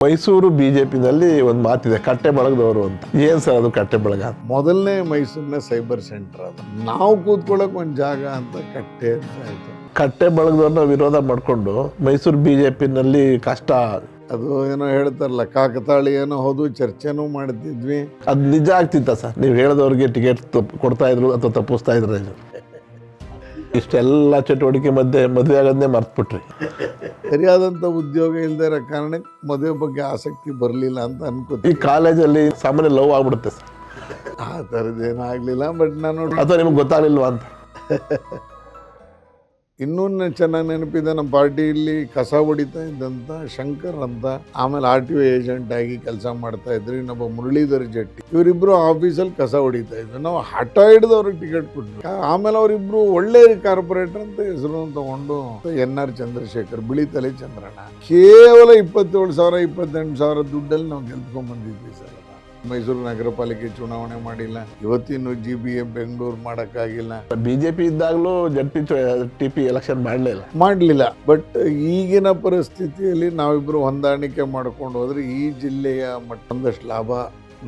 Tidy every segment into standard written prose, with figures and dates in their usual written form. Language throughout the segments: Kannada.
ಮೈಸೂರು ಬಿಜೆಪಿನಲ್ಲಿ ಒಂದು ಮಾತಿದೆ, ಕಟ್ಟೆ ಬಳಗದವರು ಅಂತ. ಏನ್ ಸರ್ ಅದು ಕಟ್ಟೆ ಬಳಗ? ಮೊದಲನೇ ಮೈಸೂರಿನ ಸೈಬರ್ ಸೆಂಟರ್ ಅದು. ನಾವು ಕೂತ್ಕೊಳ್ಳೋಕೆ ಒಂದು ಜಾಗ ಅಂತ ಕಟ್ಟೆ ಅಂತ ಆಯ್ತು. ಕಟ್ಟೆ ಬಳಗದವ್ರನ್ನ ವಿರೋಧ ಮಾಡಿಕೊಂಡು ಮೈಸೂರು ಬಿಜೆಪಿನಲ್ಲಿ ಕಷ್ಟ. ಅದು ಏನೋ ಹೇಳ್ತಾರಲ್ಲ, ಕಾಕತಾಳಿ ಏನೋ ಹೌದು, ಚರ್ಚೆನೂ ಮಾಡ್ತಿದ್ವಿ. ಅದು ನಿಜ ಆಗ್ತಿತ್ತ ಸರ್? ನೀವು ಹೇಳಿದವ್ರಿಗೆ ಟಿಕೆಟ್ ಕೊಡ್ತಾ ಇದ್ರು ಅಥವಾ ತಪ್ಪಿಸ್ತಾ ಇದ್ರೆ? ಇಷ್ಟೆಲ್ಲ ಚಟುವಟಿಕೆ ಮಧ್ಯೆ ಮದುವೆ ಆಗೋದನ್ನೇ ಮರ್ತ್ಬಿಟ್ರಿ. ಸರಿಯಾದಂಥ ಉದ್ಯೋಗ ಇಲ್ಲದೆ ಇರೋ ಕಾರಣಕ್ಕೆ ಮದುವೆ ಬಗ್ಗೆ ಆಸಕ್ತಿ ಬರಲಿಲ್ಲ ಅಂತ ಅನ್ಕೋತೀವಿ. ಈ ಕಾಲೇಜಲ್ಲಿ ಸಾಮಾನ್ಯ ಲವ್ ಆಗ್ಬಿಡುತ್ತೆ ಸರ್. ಆ ಥರದ್ದೇನೂ ಆಗಲಿಲ್ಲ. ಬಟ್ ನಾನು ಅಥವಾ ನಿಮ್ಗೆ ಗೊತ್ತಾಗಲಿಲ್ವಾ ಅಂತ? ಇನ್ನೂ ಚೆನ್ನಾಗಿ ನೆನಪಿದೆ, ನಮ್ಮ ಪಾರ್ಟಿಯಲ್ಲಿ ಕಸ ಹೊಡಿತಾ ಇದ್ದಂಥ ಶಂಕರ್ ಅಂತ, ಆಮೇಲೆ RTO ಏಜೆಂಟ್ ಆಗಿ ಕೆಲಸ ಮಾಡ್ತಾ ಇದ್ರು ಇನ್ನೊಬ್ಬ ಮುರಳೀಧರ್ ಜಟ್ಟಿ. ಇವರಿಬ್ರು ಆಫೀಸಲ್ಲಿ ಕಸ ಹೊಡಿತಾ ಇದ್ರು. ನಾವು ಹಠ ಹಿಡಿದು ಅವ್ರಿಗೆ ಟಿಕೆಟ್ ಕೊಟ್ವಿ. ಆಮೇಲೆ ಅವರಿಬ್ರು ಒಳ್ಳೆ ಕಾರ್ಪೊರೇಟರ್ ಅಂತ ಹೆಸರು ತಗೊಂಡು NR ಚಂದ್ರಶೇಖರ್, ಬಿಳಿತಲೆ ಚಂದ್ರಣ್ಣ, ಕೇವಲ 27,000 28,000 ದುಡ್ಡಲ್ಲಿ ನಾವು ಗೆಲ್ತ್ಕೊಂಡ್ ಬಂದಿದ್ವಿ ಸರ್. ಮೈಸೂರು ನಗರ ಪಾಲಿಕೆ ಚುನಾವಣೆ ಮಾಡಿಲ್ಲ, ಇವತ್ತಿನ್ನು GBA ಬೆಂಗಳೂರು ಮಾಡೋಕ್ಕಾಗಿಲ್ಲ. ಬಿಜೆಪಿ ಇದ್ದಾಗಲೂ TP ಎಲೆಕ್ಷನ್ ಮಾಡಲಿಲ್ಲ. ಬಟ್ ಈಗಿನ ಪರಿಸ್ಥಿತಿಯಲ್ಲಿ ನಾವಿಬ್ರು ಹೊಂದಾಣಿಕೆ ಮಾಡ್ಕೊಂಡು ಹೋದ್ರೆ ಈ ಜಿಲ್ಲೆಯ ಒಂದಷ್ಟು ಲಾಭ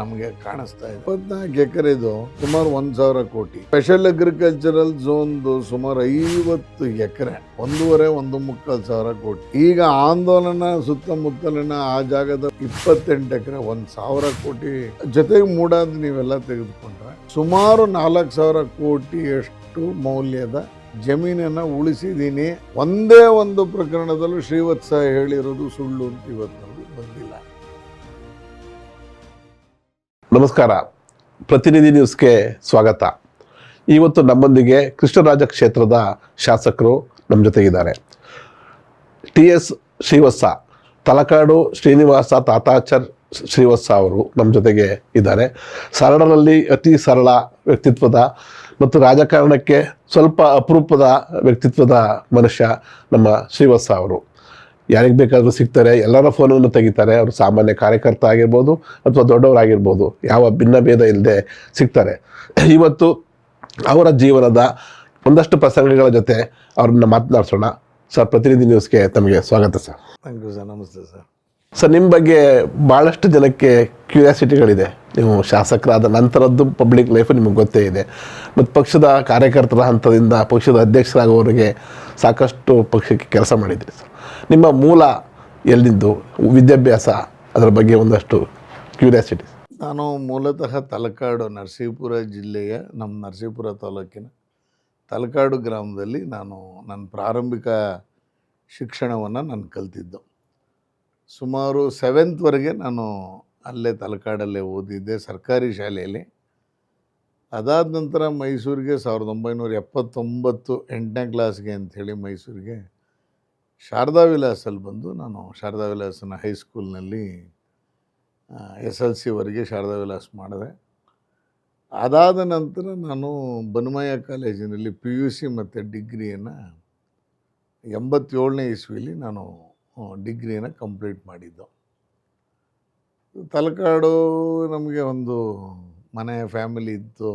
ನಮಗೆ ಕಾಣಿಸ್ತಾ ಇದೆ. 24 ಎಕರೆದು ಸುಮಾರು 1,000 ಕೋಟಿ, ಸ್ಪೆಷಲ್ ಅಗ್ರಿಕಲ್ಚರಲ್ ಝೋನ್ದು ಸುಮಾರು 50 ಎಕರೆ, 1,500 ಕೋಟಿ. ಈಗ ಆಂದೋಲನ ಸುತ್ತಮುತ್ತಲಿನ ಆ ಜಾಗದ 28 ಎಕರೆ 1,000 ಕೋಟಿ ಜೊತೆಗೆ ಮೂಡಾದ್ ನೀವೆಲ್ಲ ತೆಗೆದುಕೊಂಡ್ರೆ ಸುಮಾರು 4,000 ಕೋಟಿಯಷ್ಟು ಮೌಲ್ಯದ ಜಮೀನನ್ನ ಉಳಿಸಿದ್ದೀನಿ. ಒಂದೇ ಒಂದು ಪ್ರಕರಣದಲ್ಲೂ ಶ್ರೀವತ್ಸ ಹೇಳಿರೋದು ಸುಳ್ಳು ಅಂತ ಇವತ್ತು ಬಂದಿಲ್ಲ. ನಮಸ್ಕಾರ, ಪ್ರತಿನಿಧಿ ನ್ಯೂಸ್ಗೆ ಸ್ವಾಗತ. ಇವತ್ತು ನಮ್ಮೊಂದಿಗೆ ಕೃಷ್ಣರಾಜ ಕ್ಷೇತ್ರದ ಶಾಸಕರು ನಮ್ಮ ಜೊತೆಗಿದ್ದಾರೆ. TS ಶ್ರೀವತ್ಸ, ತಲಕಾಡು ಶ್ರೀನಿವಾಸ ತಾತಾಚಾರ್ ಶ್ರೀವತ್ಸ ಅವರು ನಮ್ಮ ಜೊತೆಗೆ ಇದ್ದಾರೆ. ಸರಳರಲ್ಲಿ ಅತಿ ಸರಳ ವ್ಯಕ್ತಿತ್ವದ ಮತ್ತು ರಾಜಕಾರಣಕ್ಕೆ ಸ್ವಲ್ಪ ಅಪರೂಪದ ವ್ಯಕ್ತಿತ್ವದ ಮನುಷ್ಯ ನಮ್ಮ ಶ್ರೀವತ್ಸ ಅವರು. ಯಾರಿಗೆ ಬೇಕಾದರೂ ಸಿಗ್ತಾರೆ, ಎಲ್ಲರ ಫೋನನ್ನು ತೆಗಿತಾರೆ. ಅವರು ಸಾಮಾನ್ಯ ಕಾರ್ಯಕರ್ತ ಆಗಿರ್ಬೋದು ಅಥವಾ ದೊಡ್ಡವರಾಗಿರ್ಬೋದು, ಯಾವ ಭಿನ್ನ ಭೇದ ಇಲ್ಲದೆ ಸಿಗ್ತಾರೆ. ಇವತ್ತು ಅವರ ಜೀವನದ ಒಂದಷ್ಟು ಪ್ರಸಂಗಗಳ ಜೊತೆ ಅವ್ರನ್ನ ಮಾತನಾಡಿಸೋಣ. ಸರ್, ಪ್ರತಿನಿಧಿ ನ್ಯೂಸ್ಗೆ ತಮಗೆ ಸ್ವಾಗತ ಸರ್. Thank you sir. ನಮಸ್ತೆ ಸರ್. ಸರ್, ನಿಮ್ಮ ಬಗ್ಗೆ ಭಾಳಷ್ಟು ಜನಕ್ಕೆ ಕ್ಯೂರಿಯಾಸಿಟಿಗಳಿದೆ. ನೀವು ಶಾಸಕರಾದ ನಂತರದ್ದು ಪಬ್ಲಿಕ್ ಲೈಫ್ ನಿಮಗೆ ಗೊತ್ತೇ ಇದೆ, ಮತ್ತು ಪಕ್ಷದ ಕಾರ್ಯಕರ್ತರ ಹಂತದಿಂದ ಪಕ್ಷದ ಅಧ್ಯಕ್ಷರಾಗುವವರೆಗೆ ಸಾಕಷ್ಟು ಪಕ್ಷಕ್ಕೆ ಕೆಲಸ ಮಾಡಿದ್ರಿ ಸರ್. ನಿಮ್ಮ ಮೂಲ ಎಲ್ಲಿದ್ದು, ವಿದ್ಯಾಭ್ಯಾಸ, ಅದರ ಬಗ್ಗೆ ಒಂದಷ್ಟು ಕ್ಯೂರಿಯಾಸಿಟಿ. ನಾನು ಮೂಲತಃ ತಲಕಾಡು, ನರಸೀಪುರ ಜಿಲ್ಲೆಯ ನಮ್ಮ ನರಸೀಪುರ ತಾಲೂಕಿನ ತಲಕಾಡು ಗ್ರಾಮದಲ್ಲಿ ನಾನು ನನ್ನ ಪ್ರಾರಂಭಿಕ ಶಿಕ್ಷಣವನ್ನು ನಾನು ಕಲ್ತಿದ್ದು. ಸುಮಾರು 7th ನಾನು ಅಲ್ಲೇ ತಲಕಾಡಲ್ಲೇ ಓದಿದ್ದೆ, ಸರ್ಕಾರಿ ಶಾಲೆಯಲ್ಲಿ. ಅದಾದ ನಂತರ ಮೈಸೂರಿಗೆ 1979 8ನೇ ಕ್ಲಾಸ್ಗೆ ಅಂಥೇಳಿ ಮೈಸೂರಿಗೆ ಶಾರದಾ ವಿಲಾಸಲ್ಲಿ ಬಂದು ನಾನು ಶಾರದಾ ವಿಲಾಸನ ಹೈಸ್ಕೂಲ್ನಲ್ಲಿ SLC ಶಾರದಾ ವಿಲಾಸ್ ಮಾಡಿದೆ. ಅದಾದ ನಂತರ ನಾನು ಬನ್ಮಯ್ಯ ಕಾಲೇಜಿನಲ್ಲಿ PUC ಮತ್ತು ಡಿಗ್ರಿಯನ್ನು 87ನೇ ಇಸ್ವಿಲಿ ನಾನು ಡಿಗ್ರಿಯನ್ನು ಕಂಪ್ಲೀಟ್ ಮಾಡಿದ್ದು. ತಲಕಾಡು ನಮಗೆ ಒಂದು ಮನೆ ಫ್ಯಾಮಿಲಿ ಇತ್ತು.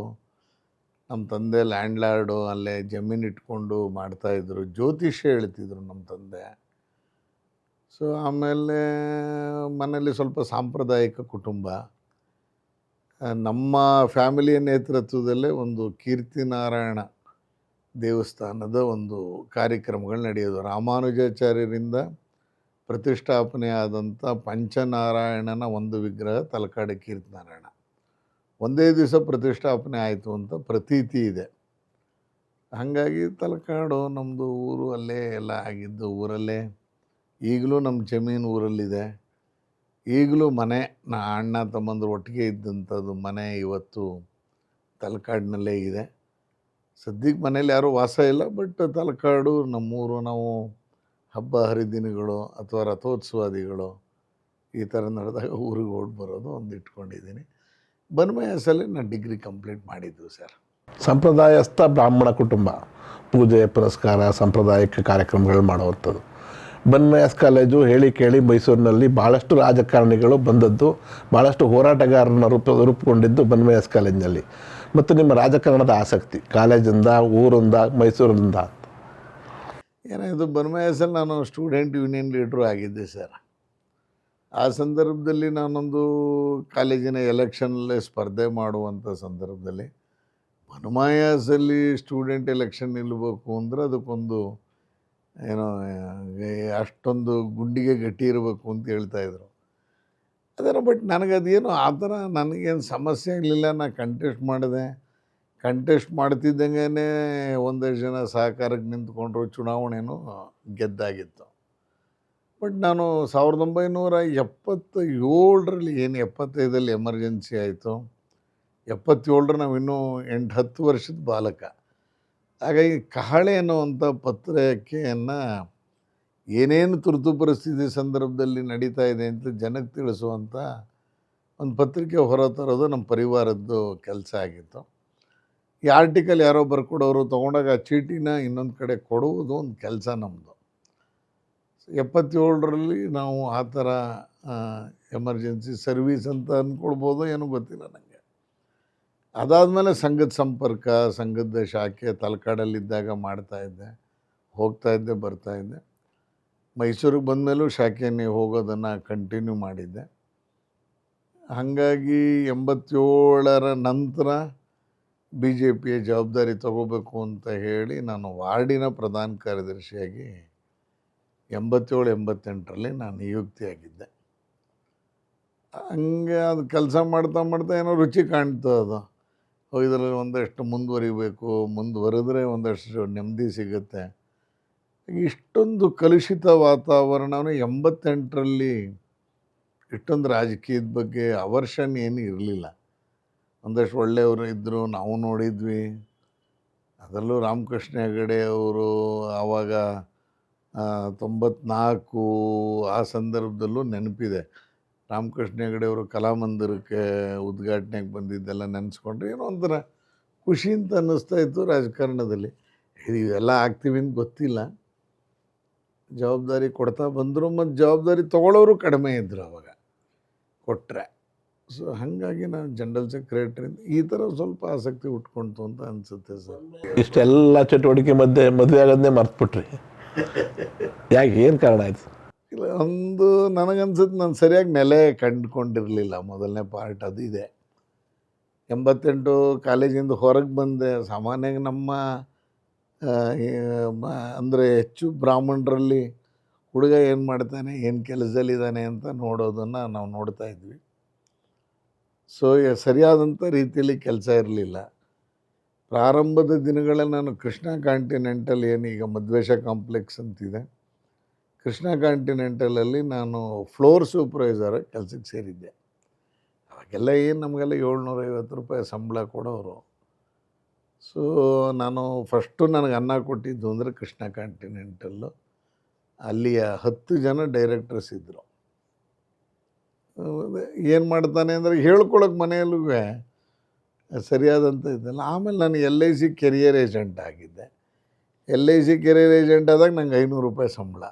ನಮ್ಮ ತಂದೆ ಲ್ಯಾಂಡ್ಲಾರ್ಡು, ಅಲ್ಲೇ ಜಮೀನು ಇಟ್ಕೊಂಡು ಮಾಡ್ತಾಯಿದ್ರು, ಜ್ಯೋತಿಷ್ಯ ಹೇಳ್ತಿದ್ರು ನಮ್ಮ ತಂದೆ. ಸೊ ಆಮೇಲೆ ಮನೇಲಿ ಸ್ವಲ್ಪ ಸಾಂಪ್ರದಾಯಿಕ ಕುಟುಂಬ. ನಮ್ಮ ಫ್ಯಾಮಿಲಿಯ ನೇತೃತ್ವದಲ್ಲೇ ಒಂದು ಕೀರ್ತಿನಾರಾಯಣ ದೇವಸ್ಥಾನದ ಒಂದು ಕಾರ್ಯಕ್ರಮಗಳು ನಡೆಯೋದು. ರಾಮಾನುಜಾಚಾರ್ಯರಿಂದ ಪ್ರತಿಷ್ಠಾಪನೆ ಆದಂಥ ಪಂಚನಾರಾಯಣನ ಒಂದು ವಿಗ್ರಹ ತಲಕಾಡು ಕೀರ್ತಿನಾರಾಯಣ ಒಂದೇ ದಿವಸ ಪ್ರತಿಷ್ಠಾಪನೆ ಆಯಿತು ಅಂತ ಪ್ರತೀತಿ ಇದೆ. ಹಾಗಾಗಿ ತಲಕಾಡು ನಮ್ಮದು ಊರು, ಅಲ್ಲೇ ಎಲ್ಲ ಆಗಿದ್ದು ಊರಲ್ಲೇ. ಈಗಲೂ ನಮ್ಮ ಜಮೀನು ಊರಲ್ಲಿದೆ. ಈಗಲೂ ಮನೆ, ಅಣ್ಣ ತಮ್ಮಂದರು ಒಟ್ಟಿಗೆ ಇದ್ದಂಥದ್ದು ಮನೆ ಇವತ್ತು ತಲಕಾಡಿನಲ್ಲೇ ಇದೆ. ಸದ್ಯಕ್ಕೆ ಮನೇಲಿ ಯಾರೂ ವಾಸ ಇಲ್ಲ. ಬಟ್ ತಲಕಾಡು ನಮ್ಮೂರು. ನಾವು ಹಬ್ಬ ಹರಿದಿನಗಳು ಅಥವಾ ರಥೋತ್ಸವಾದಿಗಳು ಈ ಥರ ನಡೆದಾಗ ಊರಿಗೆ ಓಡಿ ಬರೋದು ಒಂದು ಇಟ್ಕೊಂಡಿದ್ದೀನಿ. ಬನ್ಮಯಸಲ್ಲಿ ನಾನು ಡಿಗ್ರಿ ಕಂಪ್ಲೀಟ್ ಮಾಡಿದ್ದು ಸರ್. ಸಂಪ್ರದಾಯಸ್ಥ ಬ್ರಾಹ್ಮಣ ಕುಟುಂಬ, ಪೂಜೆ ಪುರಸ್ಕಾರ ಸಾಂಪ್ರದಾಯಿಕ ಕಾರ್ಯಕ್ರಮಗಳು ಮಾಡೋವಂಥದ್ದು. ಬನ್ಮಯಸ್ ಕಾಲೇಜು ಹೇಳಿ ಕೇಳಿ ಮೈಸೂರಿನಲ್ಲಿ ಭಾಳಷ್ಟು ರಾಜಕಾರಣಿಗಳು ಬಂದದ್ದು, ಭಾಳಷ್ಟು ಹೋರಾಟಗಾರರನ್ನ ರೂಪುಗೊಂಡಿದ್ದು ಬನ್ಮಯಸ್ ಕಾಲೇಜಿನಲ್ಲಿ. ಮತ್ತು ನಿಮ್ಮ ರಾಜಕಾರಣದ ಆಸಕ್ತಿ ಕಾಲೇಜಿಂದ, ಊರಿಂದ, ಮೈಸೂರಿಂದ? ಏನಾಯಿತು, ಬನ್ಮಯಸಲ್ಲಿ ನಾನು ಸ್ಟೂಡೆಂಟ್ ಯೂನಿಯನ್ ಲೀಡ್ರು ಆಗಿದ್ದೆ ಸರ್. ಆ ಸಂದರ್ಭದಲ್ಲಿ ನಾನೊಂದು ಕಾಲೇಜಿನ ಎಲೆಕ್ಷನಲ್ಲೇ ಸ್ಪರ್ಧೆ ಮಾಡುವಂಥ ಸಂದರ್ಭದಲ್ಲಿ ಮನುಮಾಯಾಸಲ್ಲಿ ಸ್ಟೂಡೆಂಟ್ ಎಲೆಕ್ಷನ್ ನಿಲ್ಲಬೇಕು ಅಂದರೆ ಅದಕ್ಕೊಂದು ಏನೋ ಅಷ್ಟೊಂದು ಗುಂಡಿಗೆ ಗಟ್ಟಿ ಇರಬೇಕು ಅಂತ ಹೇಳ್ತಾಯಿದ್ರು. ಅದರ ಬಟ್ ನನಗದೇನು ಆ ಥರ ನನಗೇನು ಸಮಸ್ಯೆ ಆಗಲಿಲ್ಲ. ನಾನು ಕಂಟೆಸ್ಟ್ ಮಾಡ್ತಿದ್ದಂಗೆ ಒಂದಷ್ಟು ಜನ ಸಹಕಾರಕ್ಕೆ ನಿಂತ್ಕೊಂಡ್ರು, ಚುನಾವಣೆನೂ ಗೆದ್ದಾಗಿತ್ತು. ಬಟ್ ನಾನು 1977ರಲ್ಲಿ ಏನು 75ರಲ್ಲಿ ಎಮರ್ಜೆನ್ಸಿ ಆಯಿತು, 77ರ ನಾವಿನ್ನೂ 8-10 ವರ್ಷದ ಬಾಲಕ. ಹಾಗಾಗಿ ಕಹಳೆ ಅನ್ನುವಂಥ ಪತ್ರಿಕೆಯನ್ನು ಏನೇನು ತುರ್ತು ಪರಿಸ್ಥಿತಿ ಸಂದರ್ಭದಲ್ಲಿ ನಡೀತಾ ಇದೆ ಅಂತ ಜನಕ್ಕೆ ತಿಳಿಸುವಂಥ ಒಂದು ಪತ್ರಿಕೆ ಹೊರತರೋದು ನಮ್ಮ ಪರಿವಾರದ್ದು ಕೆಲಸ ಆಗಿತ್ತು. ಈ ಆರ್ಟಿಕಲ್ ಯಾರೋ ಬರ್ಕೊಡೋರು ತೊಗೊಂಡಾಗ ಆ ಚೀಟಿನ ಇನ್ನೊಂದು ಕಡೆ ಕೊಡುವುದು ಒಂದು ಕೆಲಸ ನಮ್ಮದು. 77ರಲ್ಲಿ ನಾವು ಆ ಥರ ಎಮರ್ಜೆನ್ಸಿ ಸರ್ವೀಸ್ ಅಂತ ಅಂದ್ಕೊಳ್ಬೋದು, ಏನೂ ಗೊತ್ತಿಲ್ಲ ನನಗೆ. ಅದಾದಮೇಲೆ ಸಂಘದ ಸಂಪರ್ಕ, ಸಂಘದ ಶಾಖೆ ತಲಕಾಡಲ್ಲಿದ್ದಾಗ ಮಾಡ್ತಾಯಿದ್ದೆ, ಹೋಗ್ತಾಯಿದ್ದೆ, ಬರ್ತಾಯಿದ್ದೆ. ಮೈಸೂರಿಗೆ ಬಂದಮೇಲೂ ಶಾಖೆನೇ ಹೋಗೋದನ್ನು ಕಂಟಿನ್ಯೂ ಮಾಡಿದ್ದೆ. ಹಾಗಾಗಿ 87ರ ನಂತರ BJPಯ ಜವಾಬ್ದಾರಿ ತಗೋಬೇಕು ಅಂತ ಹೇಳಿ ನಾನು ವಾರ್ಡಿನ ಪ್ರಧಾನ ಕಾರ್ಯದರ್ಶಿಯಾಗಿ 87-88ರಲ್ಲಿ ನಾನು ನಿಯುಕ್ತಿಯಾಗಿದ್ದೆ. ಹಂಗೆ ಅದು ಕೆಲಸ ಮಾಡ್ತಾ ಏನೋ ರುಚಿ ಕಾಣ್ತು ಅದು. ಇದರಲ್ಲಿ ಒಂದಷ್ಟು ಮುಂದುವರೆದ್ರೆ ಒಂದಷ್ಟು ನೆಮ್ಮದಿ ಸಿಗುತ್ತೆ. ಇಷ್ಟೊಂದು ಕಲುಷಿತ ವಾತಾವರಣವನ್ನು 88ರಲ್ಲಿ ಇಷ್ಟೊಂದು ರಾಜಕೀಯದ ಬಗ್ಗೆ ಅವರ್ಷನ್ ಏನೂ ಇರಲಿಲ್ಲ. ಒಂದಷ್ಟು ಒಳ್ಳೆಯವರು ಇದ್ದರು, ನಾವು ನೋಡಿದ್ವಿ. ಅದರಲ್ಲೂ ರಾಮಕೃಷ್ಣ ಹೆಗಡೆ ಅವರು ಆವಾಗ 94 ಆ ಸಂದರ್ಭದಲ್ಲೂ ನೆನಪಿದೆ. ರಾಮಕೃಷ್ಣ ಹೆಗಡೆ ಅವರು ಕಲಾಮಂದಿರಕ್ಕೆ ಉದ್ಘಾಟನೆಗೆ ಬಂದಿದ್ದೆಲ್ಲ ನೆನೆಸ್ಕೊಂಡ್ರೆ ಏನೋ ಒಂಥರ ಖುಷಿ ಅಂತ ಅನ್ನಿಸ್ತಾಯಿತ್ತು. ರಾಜಕಾರಣದಲ್ಲಿ ಇವೆಲ್ಲ ಆಗ್ತೀವಿ ಅಂತ ಗೊತ್ತಿಲ್ಲ. ಜವಾಬ್ದಾರಿ ಕೊಡ್ತಾ ಬಂದರು, ಮತ್ತು ಜವಾಬ್ದಾರಿ ತೊಗೊಳ್ಳೋರು ಕಡಿಮೆ ಇದ್ದರು ಅವಾಗ ಕೊಟ್ಟರೆ. ಸೊ ಹಾಗಾಗಿ ನಾನು ಜನರಲ್ ಸೆಕ್ರೆಟ್ರಿಯಿಂದ ಈ ಥರ ಸ್ವಲ್ಪ ಆಸಕ್ತಿ ಉಟ್ಕೊಳ್ತು ಅಂತ ಅನಿಸುತ್ತೆ ಸರ್. ಇಷ್ಟೆಲ್ಲ ಚಟುವಟಿಕೆ ಮಧ್ಯೆ ಮದುವೆ ಆಗೋದನ್ನೇ ಮರ್ತ್ಬಿಟ್ರಿ, ಯಾಕೆ, ಏನು ಕಾರಣ ಆಯಿತು? ಇಲ್ಲ, ಒಂದು ನನಗನ್ಸುತ್ತೆ ನಾನು ಸರಿಯಾಗಿ ನೆಲೆ ಕಂಡುಕೊಂಡಿರಲಿಲ್ಲ. ಮೊದಲನೇ ಪಾರ್ಟ್ ಅದು ಇದೆ. 88 ಕಾಲೇಜಿಂದ ಹೊರಗೆ ಬಂದೆ. ಸಾಮಾನ್ಯವಾಗಿ ನಮ್ಮ ಅಂದರೆ ಹೆಚ್ಚು ಬ್ರಾಹ್ಮಣರಲ್ಲಿ ಹುಡುಗ ಏನು ಮಾಡ್ತಾನೆ, ಏನು ಕೆಲಸದಲ್ಲಿದ್ದಾನೆ ಅಂತ ನೋಡೋದನ್ನು ನಾವು ನೋಡ್ತಾ ಇದ್ವಿ. ಸೊ ಸರಿಯಾದಂಥ ರೀತಿಯಲ್ಲಿ ಕೆಲಸ ಇರಲಿಲ್ಲ. ಪ್ರಾರಂಭದ ದಿನಗಳಲ್ಲಿ ನಾನು ಕೃಷ್ಣ ಕಾಂಟಿನೆಂಟಲ್ ಏನೀಗ ಮಧ್ವೇಶ ಕಾಂಪ್ಲೆಕ್ಸ್ ಅಂತಿದೆ, ಕೃಷ್ಣ ಕಾಂಟಿನೆಂಟಲಲ್ಲಿ ನಾನು ಫ್ಲೋರ್ ಸೂಪರ್ವೈಸರ್ ಕೆಲಸಕ್ಕೆ ಸೇರಿದ್ದೆ. ಅವಾಗೆಲ್ಲ ನಮಗೆಲ್ಲ 750 ರೂಪಾಯಿ ಸಂಬಳ ಕೊಡೋರು. ಸೊ ನಾನು ಫಸ್ಟು ನನಗೆ ಅನ್ನ ಕೊಟ್ಟಿದ್ದು ಅಂದರೆ ಕೃಷ್ಣ ಕಾಂಟಿನೆಂಟಲ್ಲು. ಅಲ್ಲಿಯ 10 ಜನ ಡೈರೆಕ್ಟರ್ಸ್ ಇದ್ದರು. ಏನು ಮಾಡ್ತಾನೆ ಅಂದರೆ ಹೇಳ್ಕೊಳಕ್ಕೆ ಮನೆಯಲ್ಲೂ ಸರಿಯಾದಂಥ ಇದ್ದಲ್ಲ. ಆಮೇಲೆ ನಾನು LIC ಕೆರಿಯರ್ ಏಜೆಂಟ್ ಆಗಿದ್ದೆ. LIC ಕೆರಿಯರ್ ಏಜೆಂಟ್ ಆದಾಗ ನಂಗೆ 500 ರೂಪಾಯಿ ಸಂಬಳ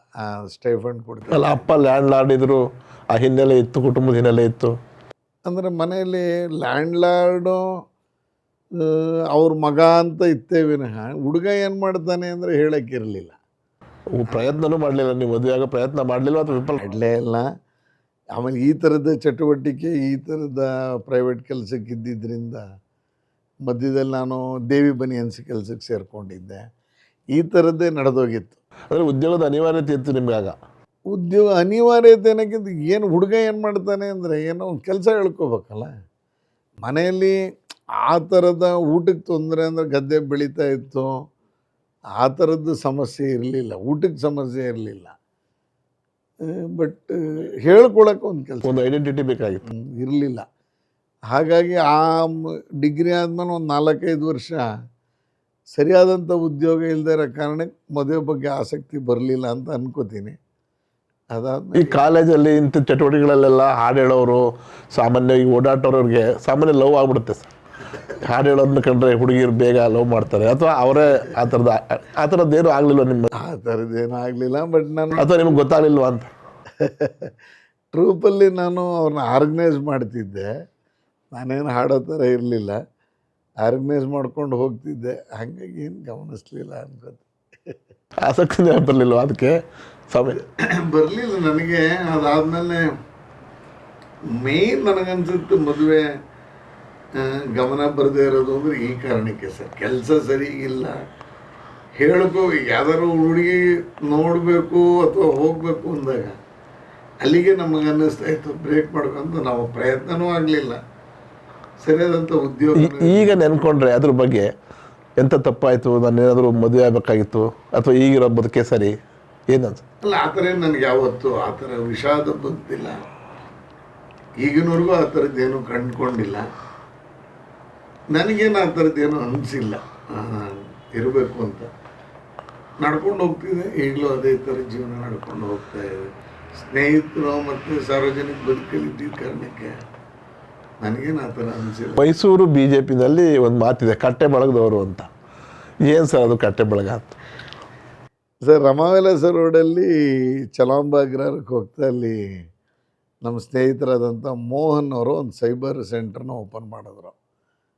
ಸ್ಟೈಫಂಡ್ ಕೊಡ್ತೀನಿ. ಅಲ್ಲ, ಅಪ್ಪ ಲ್ಯಾಂಡ್ ಲಾರ್ಡ್ ಇದ್ದರು, ಆ ಹಿನ್ನೆಲೆ ಇತ್ತು, ಕುಟುಂಬದ ಹಿನ್ನೆಲೆ ಇತ್ತು. ಅಂದರೆ ಮನೆಯಲ್ಲಿ ಲ್ಯಾಂಡ್ ಲಾರ್ಡು ಅವ್ರ ಮಗ ಅಂತ ಇತ್ತೇ ವಿನಃ ಹುಡುಗ ಏನು ಮಾಡ್ತಾನೆ ಅಂದರೆ ಹೇಳೋಕ್ಕಿರಲಿಲ್ಲ. ಪ್ರಯತ್ನನೂ ಮಾಡಲಿಲ್ಲ, ನೀವು ಮದುವೆ ಆಗೋ ಪ್ರಯತ್ನ ಮಾಡಲಿಲ್ಲ ಅಥವಾ ವಿಫಲ? ಮಾಡಲೇ ಇಲ್ಲ. ಆಮೇಲೆ ಈ ಥರದ ಚಟುವಟಿಕೆ, ಈ ಥರದ ಪ್ರೈವೇಟ್ ಕೆಲಸಕ್ಕೆ ಇದ್ದಿದ್ದರಿಂದ ಮಧ್ಯದಲ್ಲಿ ನಾನು ದೇವಿ ಬನಿಯನ್ಸ್ ಕೆಲಸಕ್ಕೆ ಸೇರಿಕೊಂಡಿದ್ದೆ. ಈ ಥರದ್ದೇ ನಡೆದೋಗಿತ್ತು. ಅಂದರೆ ಉದ್ಯೋಗದ ಅನಿವಾರ್ಯತೆ ಇತ್ತು ನಿಮ್ಗೆ ಆಗ? ಉದ್ಯೋಗ ಅನಿವಾರ್ಯತೆ ಅನ್ನೋಕ್ಕಿಂತ ಏನು ಹುಡುಗ ಏನು ಮಾಡ್ತಾನೆ ಅಂದರೆ ಏನೋ ಒಂದು ಕೆಲಸ ಹೇಳ್ಕೊಬೇಕಲ್ಲ. ಮನೆಯಲ್ಲಿ ಆ ಥರದ ಊಟಕ್ಕೆ ತೊಂದರೆ ಅಂದರೆ ಗದ್ದೆ ಬೆಳೀತಾ ಇತ್ತು, ಆ ಥರದ್ದು ಸಮಸ್ಯೆ ಇರಲಿಲ್ಲ, ಊಟಕ್ಕೆ ಸಮಸ್ಯೆ ಇರಲಿಲ್ಲ. ಬಟ್ ಹೇಳ್ಕೊಳಕ್ಕೆ ಒಂದು ಕೆಲಸ, ಒಂದು ಐಡೆಂಟಿಟಿ ಬೇಕಾಗಿತ್ತು, ಇರಲಿಲ್ಲ. ಹಾಗಾಗಿ ಆ ಡಿಗ್ರಿ ಆದಮೇಲೆ ಒಂದು 4-5 ವರ್ಷ ಸರಿಯಾದಂಥ ಉದ್ಯೋಗ ಇಲ್ಲದೇ ಇರೋ ಕಾರಣಕ್ಕೆ ಮದುವೆ ಬಗ್ಗೆ ಆಸಕ್ತಿ ಬರಲಿಲ್ಲ ಅಂತ ಅನ್ಕೋತೀನಿ. ಅದಾದ್ಮೇಲೆ ಈ ಕಾಲೇಜಲ್ಲಿ ಇಂಥ ಚಟುವಟಿಕೆಗಳಲ್ಲೆಲ್ಲ ಹಾಡು ಹೇಳೋರು, ಸಾಮಾನ್ಯ ಈ ಓಡಾಟೋರಿಗೆ ಸಾಮಾನ್ಯ ಲವ್ ಆಗ್ಬಿಡುತ್ತೆ ಸರ್. ಹಾಡು ಹೇಳೋದನ್ನ ಕಂಡ್ರೆ ಹುಡುಗಿರು ಬೇಗ ಲವ್ ಮಾಡ್ತಾರೆ, ಅಥವಾ ಅವರೇ ಆ ಥರದ್ದೇನು ಆಗಲಿಲ್ವ ನಿಮ್ಮ? ಆ ಥರದ್ದೇನೂ ಆಗಲಿಲ್ಲ. ಬಟ್ ನಾನು ಅಥವಾ ನಿಮ್ಗೆ ಗೊತ್ತಾಗಲಿಲ್ವ ಅಂತ? ಟ್ರೂಪಲ್ಲಿ ನಾನು ಅವ್ರನ್ನ ಆರ್ಗನೈಸ್ ಮಾಡ್ತಿದ್ದೆ. ನಾನೇನು ಹಾಡೋ ಥರ ಇರಲಿಲ್ಲ, ಆರ್ಗನೈಸ್ ಮಾಡ್ಕೊಂಡು ಹೋಗ್ತಿದ್ದೆ. ಹಾಗಾಗಿ ಏನು ಗಮನಿಸ್ಲಿಲ್ಲ ಅನ್ಕೋತೀನಿ. ಆಸಕ್ತಿನೇ ಬರಲಿಲ್ವ ಅದಕ್ಕೆ? ಸಮಯ ಬರಲಿಲ್ಲ ನನಗೆ. ಅದಾದಮೇಲೆ ಮೇನ್ ನನಗನ್ಸುತ್ತೆ ಮದುವೆ ಗಮನ ಬರದೇ ಇರೋದು ಅಂದರೆ ಈ ಕಾರಣಕ್ಕೆ ಸರ್. ಕೆಲಸ ಸರಿಗಿಲ್ಲ, ಹೇಳ್ಕೋ ಯಾವ್ದಾದ್ರು ಹುಡುಗಿ ನೋಡಬೇಕು ಅಥವಾ ಹೋಗಬೇಕು ಅಂದಾಗ ಅಲ್ಲಿಗೆ ನಮಗೆ ಅನ್ನಿಸ್ತಾ ಇತ್ತು ಬ್ರೇಕ್ ಮಾಡ್ಕೊಂತ ನಾವು ಪ್ರಯತ್ನವೂ ಆಗಲಿಲ್ಲ, ಸರಿಯಾದಂಥ ಉದ್ಯೋಗ. ಈಗ ನೆನ್ಕೊಂಡ್ರೆ ಅದ್ರ ಬಗ್ಗೆ ಎಂಥ ತಪ್ಪಾಯಿತು, ನಾನು ಏನಾದರೂ ಮದುವೆ ಆಗಬೇಕಾಗಿತ್ತು ಅಥವಾ ಈಗಿರೋ ಬದುಕೆ ಸರಿ ಏನಂತ? ಅಲ್ಲ, ಆ ಥರ ನನಗೆ ಯಾವತ್ತೂ ಆ ಥರ ವಿಷಾದ ಬಂದಿಲ್ಲ, ಈಗಿನವರೆಗೂ ಆ ಥರದ್ದೇನು ಕಂಡುಕೊಂಡಿಲ್ಲ. ನನಗೇನು ಆ ಥರದ್ದೇನು ಅನಿಸಿಲ್ಲ ಇರಬೇಕು ಅಂತ. ನಡ್ಕೊಂಡು ಹೋಗ್ತಿದೆ, ಈಗಲೂ ಅದೇ ಥರ ಜೀವನ ನಡ್ಕೊಂಡು ಹೋಗ್ತಾ ಇದೆ. ಸ್ನೇಹಿತರು ಮತ್ತು ಸಾರ್ವಜನಿಕ ಬದುಕಲ್ಲಿದ್ದ ಕಾರಣಕ್ಕೆ ನನಗೇನು ಆ ಥರ ಅನಿಸಿಲ್ಲ. ಮೈಸೂರು BJPನಲ್ಲಿ ಒಂದು ಮಾತಿದೆ, ಕಟ್ಟೆ ಬಳಗದವರು ಅಂತ. ಏನು ಸರ್ ಅದು ಕಟ್ಟೆ ಬಳಗ ಅಂತ? ಸರ್, ರಮಾವಿಲಾಸ ರೋಡಲ್ಲಿ ಚಲಾಂಬಾಗ್ರಹಕ್ಕೆ ಹೋಗ್ತಾ ಅಲ್ಲಿ ನಮ್ಮ ಸ್ನೇಹಿತರಾದಂಥ ಮೋಹನ್ ಅವರು ಒಂದು ಸೈಬರ್ ಸೆಂಟರ್ನ ಓಪನ್ ಮಾಡಿದ್ರು